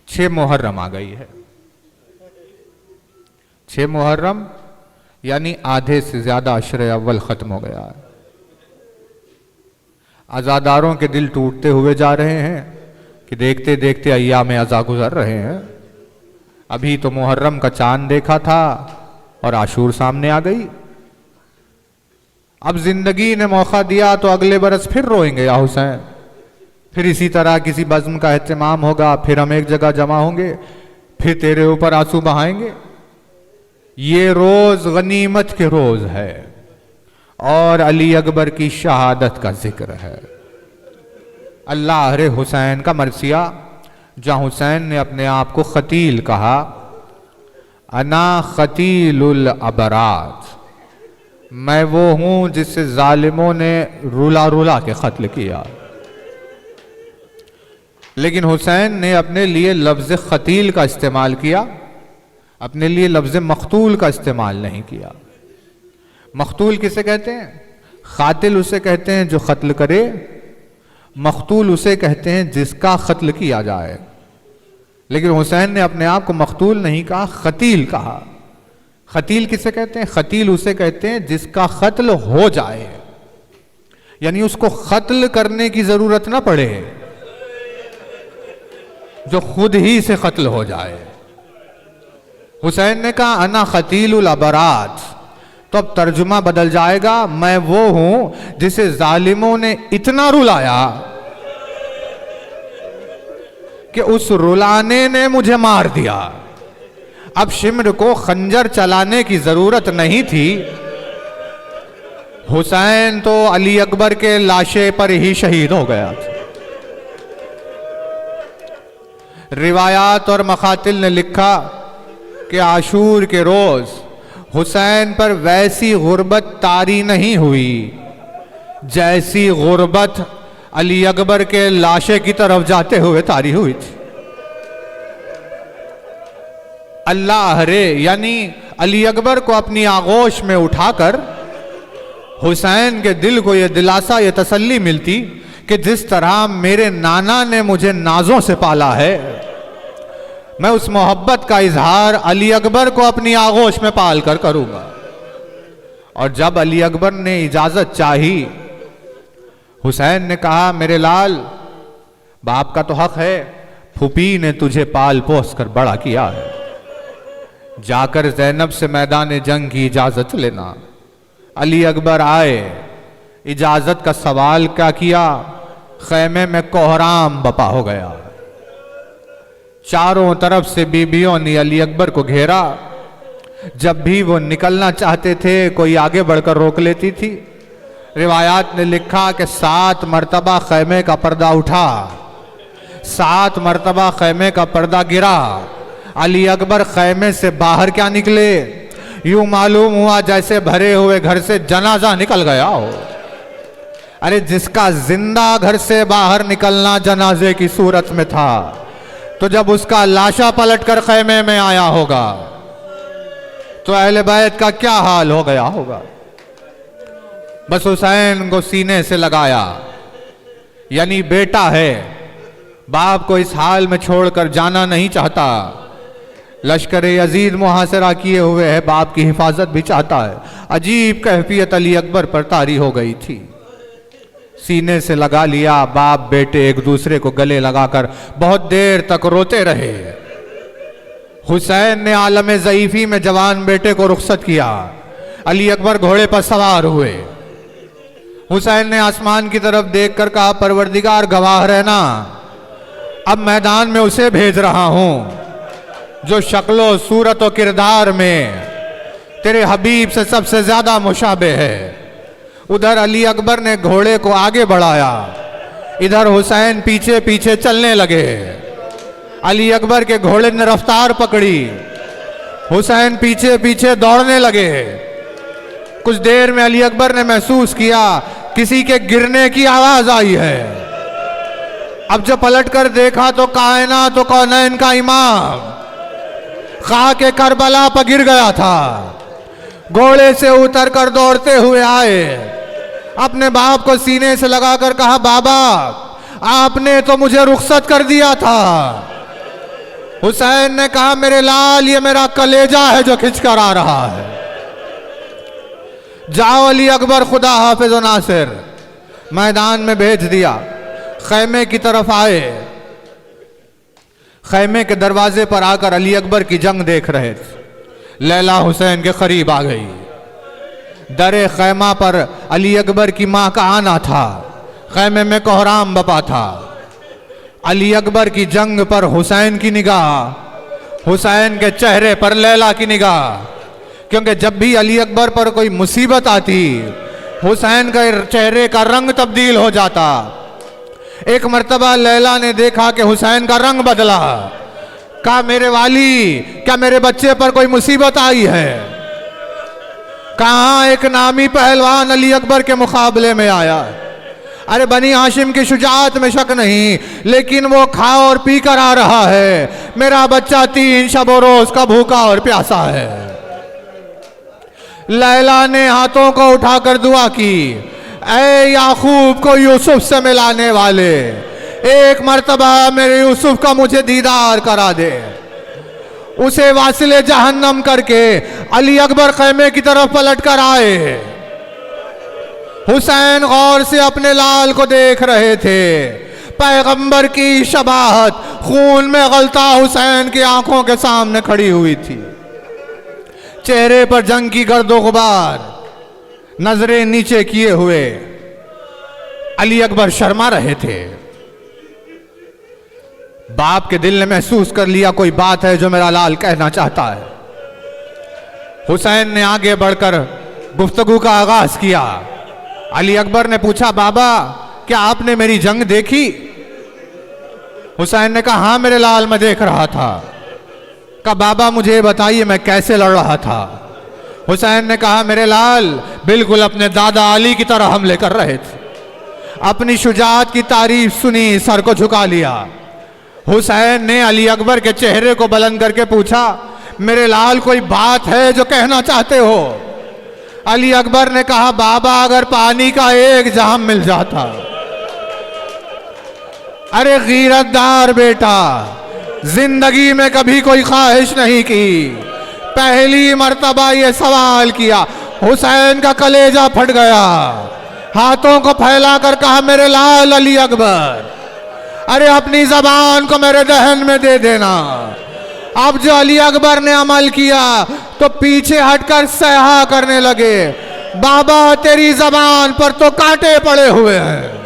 6 मुहर्रम आ गई है। 6 मुहर्रम यानी आधे से ज़्यादा अशरे अव्वल ख़त्म हो गया है। आज़ादारों के दिल टूटते हुए जा रहे हैं कि देखते देखते अय्याम अज़ा गुजर रहे हैं। अभी तो मुहर्रम का चांद देखा था और आशूर सामने आ गई। अब जिंदगी ने मौका दिया तो अगले बरस फिर रोएंगे या हुसैन, फिर इसी तरह किसी बज़्म का एहतमाम होगा, फिर हम एक जगह जमा होंगे, फिर तेरे ऊपर आंसू बहाएंगे। ये रोज गनीमत के रोज है और अली अकबर की शहादत का जिक्र है। अल्लाह रे हुसैन का मरसिया, जहां हुसैन ने अपने आप को खतील कहा, अना खतीलुल अबराज, मैं वो हूं जिससे जालिमों ने रुला रुला के कत्ल किया। लेकिन हुसैन ने अपने लिए लफ्ज़ खतील का इस्तेमाल किया, अपने लिए लफ्ज़ मख्तूल का इस्तेमाल नहीं किया। मख्तूल किसे कहते हैं? खातिल उसे कहते हैं जो कत्ल करे, मख्तूल उसे कहते हैं जिसका कत्ल किया जाए। लेकिन हुसैन ने अपने आप को मख्तूल नहीं कहा, खतील कहा। खतील किसे कहते हैं? खतील उसे कहते हैं जिसका कत्ल हो जाए, यानी उसको कत्ल करने की जरूरत ना पड़े, जो खुद ही से कत्ल हो जाए। हुसैन ने कहा अना खतीलुल अबराज, तो अब तर्जुमा बदल जाएगा, मैं वो हूं जिसे जालिमों ने इतना रुलाया कि उस रुलाने ने मुझे मार दिया। अब शिम्र को खंजर चलाने की जरूरत नहीं थी। हुसैन तो अली अकबर के लाशे पर ही शहीद हो गया था। रिवायात और मखातिल ने लिखा कि आशूर के रोज हुसैन पर वैसी गुर्बत तारी नहीं हुई जैसी गुर्बत अली अकबर के लाशे की तरफ जाते हुए तारी हुई थी। अल्लाह रे, यानी अली अकबर को अपनी आगोश में उठाकर हुसैन के दिल को यह दिलासा, यह तसल्ली मिलती कि जिस तरह मेरे नाना ने मुझे नाजों से पाला है, मैं उस मोहब्बत का इजहार अली अकबर को अपनी आगोश में पाल कर करूंगा। और जब अली अकबर ने इजाजत चाही, हुसैन ने कहा मेरे लाल, बाप का तो हक है, फूफी ने तुझे पाल पोस कर बड़ा किया है, जाकर ज़ैनब से मैदान जंग की इजाजत लेना। अली अकबर आए, इजाजत का सवाल क्या किया, खैमे में कोहराम बपा हो गया। चारों तरफ से बीबियों ने अली अकबर को घेरा। जब भी वो निकलना चाहते थे कोई आगे बढ़कर रोक लेती थी। रिवायात ने लिखा कि 7 मरतबा खैमे का पर्दा उठा, 7 मरतबा खैमे का पर्दा गिरा। अली अकबर खैमे से बाहर क्या निकले, यूं मालूम हुआ जैसे भरे हुए घर से जनाजा निकल गया हो। अरे जिसका जिंदा घर से बाहर निकलना जनाजे की सूरत में था, तो जब उसका लाशा पलट कर खैमे में आया होगा तो अहले बैत का क्या हाल हो गया होगा। बस हुसैन को सीने से लगाया, यानी बेटा है, बाप को इस हाल में छोड़कर जाना नहीं चाहता। लश्कर यजीद मुहासरा किए हुए है, बाप की हिफाजत भी चाहता है। अजीब कैफियत अली अकबर पर तारी हो गई थी। सीने से लगा लिया, बाप बेटे एक दूसरे को गले लगाकर बहुत देर तक रोते रहे। हुसैन ने आलम ज़ईफ़ी में जवान बेटे को रुखसत किया। अली अकबर घोड़े पर सवार हुए। हुसैन ने आसमान की तरफ देखकर कहा परवरदिगार गवाह रहना, अब मैदान में उसे भेज रहा हूं जो शक्लो सूरत और किरदार में तेरे हबीब से सबसे ज्यादा मुशाबे है। उधर अली अकबर ने घोड़े को आगे बढ़ाया, इधर हुसैन पीछे पीछे चलने लगे। अली अकबर के घोड़े ने रफ्तार पकड़ी, हुसैन पीछे पीछे दौड़ने लगे। कुछ देर में अली अकबर ने महसूस किया किसी के गिरने की आवाज आई है। अब जब पलट कर देखा तो कायनात तो कौनैन का इमाम खाके करबला पर गिर गया था। घोड़े से उतर कर दौड़ते हुए आए, अपने बाप को सीने से लगाकर कहा बाबा आपने तो मुझे रुखसत कर दिया था। हुसैन ने कहा मेरे लाल ये मेरा कलेजा है जो खिंच कर आ रहा है। जाओ अली अकबर खुदा हाफिज व नासिर। मैदान में भेज दिया। खैमे की तरफ आए। खैमे के दरवाजे पर आकर अली अकबर की जंग देख रहे थे। लैला हुसैन के करीब आ गई। दरे खैमा पर अली अकबर की मां का आना था। खैमे में कोहराम बपा था। अली अकबर की जंग पर हुसैन की निगाह, हुसैन के चेहरे पर लैला की निगाह। क्योंकि जब भी अली अकबर पर कोई मुसीबत आती हुसैन के चेहरे का रंग तब्दील हो जाता। एक मर्तबा लैला ने देखा कि हुसैन का रंग बदला। कहा मेरे वाली क्या मेरे बच्चे पर कोई मुसीबत आई है? कहा एक नामी पहलवान अली अकबर के मुकाबले में आया। अरे बनी हाशिम की शुजाअत में शक नहीं, लेकिन वो खा और पी कर आ रहा है। मेरा बच्चा 3 शब और रोज का भूखा और प्यासा है। लैला ने हाथों को उठाकर दुआ की, ऐ याकूब को यूसुफ से मिलाने वाले, एक मर्तबा मेरे यूसुफ का मुझे दीदार करा दे। उसे वासिले जहन्नम करके अली अकबर खैमे की तरफ पलट कर आए। हुसैन गौर से अपने लाल को देख रहे थे। पैगंबर की शबाहत खून में गलता हुसैन की आंखों के सामने खड़ी हुई थी। चेहरे पर जंग की गर्दो गुबार, नजरें नीचे किए हुए अली अकबर शर्मा रहे थे। बाप के दिल ने महसूस कर लिया कोई बात है जो मेरा लाल कहना चाहता है। हुसैन ने आगे बढ़कर गुफ्तगू का आगाज किया। अली अकबर ने पूछा, बाबा क्या आपने मेरी जंग देखी? हुसैन ने कहा, हां मेरे लाल मैं देख रहा था। कहा बाबा मुझे बताइए मैं कैसे लड़ रहा था? हुसैन ने कहा मेरे लाल बिल्कुल अपने दादा अली की तरह हमले कर रहे थे। अपनी शुजाअत की तारीफ सुनी, सर को झुका लिया। हुसैन ने अली अकबर के चेहरे को बुलंद करके पूछा, मेरे लाल कोई बात है जो कहना चाहते हो? अली अकबर ने कहा, बाबा अगर पानी का एक जाम मिल जाता। अरे गीरतदार बेटा, जिंदगी में कभी कोई ख्वाहिश नहीं की, पहली मर्तबा ये सवाल किया। हुसैन का कलेजा फट गया। हाथों को फैलाकर कहा, मेरे लाल अली अकबर, अरे अपनी जबान को मेरे दहन में दे देना। अब जो अली अकबर ने अमल किया तो पीछे हटकर सहा करने लगे। बाबा तेरी जबान पर तो कांटे पड़े हुए हैं।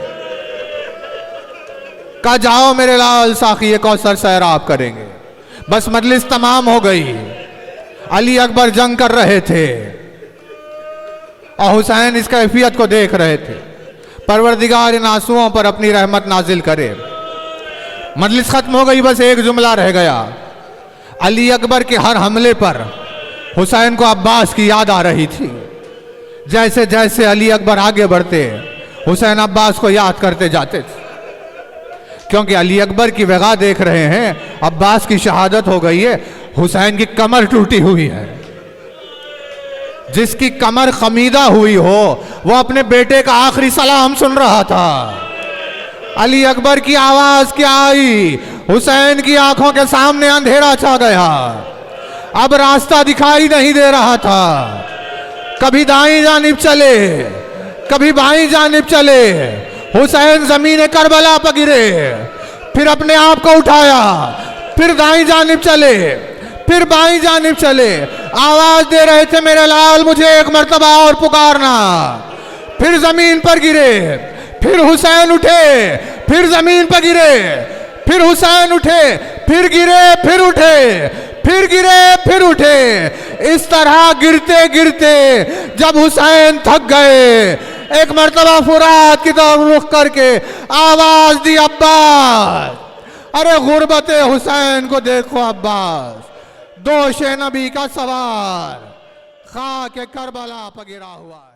कहा जाओ मेरे लाल साखी कौसर सैराब करेंगे। बस मजलिस तमाम हो गई। अली अकबर जंग कर रहे थे और हुसैन इस कैफियत को देख रहे थे। परवरदिगार इन आंसुओं पर अपनी रहमत नाजिल करे। मजलिस खत्म हो गई, बस एक जुमला रह गया। अली अकबर के हर हमले पर हुसैन को अब्बास की याद आ रही थी। जैसे जैसे अली अकबर आगे बढ़ते हुसैन अब्बास को याद करते जाते थे, क्योंकि अली अकबर की वगा देख रहे हैं। अब्बास की शहादत हो गई है, हुसैन की कमर टूटी हुई है। जिसकी कमर खमीदा हुई हो वो अपने बेटे का आखिरी सलाम सुन रहा था। अली अकबर की आवाज क्या आई, हुसैन की आंखों के सामने अंधेरा छा गया। अब रास्ता दिखाई नहीं दे रहा था। कभी दाईं जानिब चले, कभी बाईं जानिब चले। हुसैन जमीन करबला पर गिरे, फिर अपने आप को उठाया, फिर दाईं जानिब चले, फिर बाईं जानिब चले। आवाज दे रहे थे, मेरे लाल मुझे एक मर्तबा और पुकारना। फिर जमीन पर गिरे, फिर हुसैन उठे, फिर जमीन पर गिरे, फिर हुसैन उठे, फिर गिरे, फिर उठे, फिर गिरे, फिर उठे। इस तरह गिरते गिरते जब हुसैन थक गए, एक मर्तबा फुरात की तरफ रुख करके आवाज दी, अब्बास। अरे गुर्बत हुसैन को देखो अब्बास, दोष नबी का सवार खाके करबला पर गिरा हुआ है।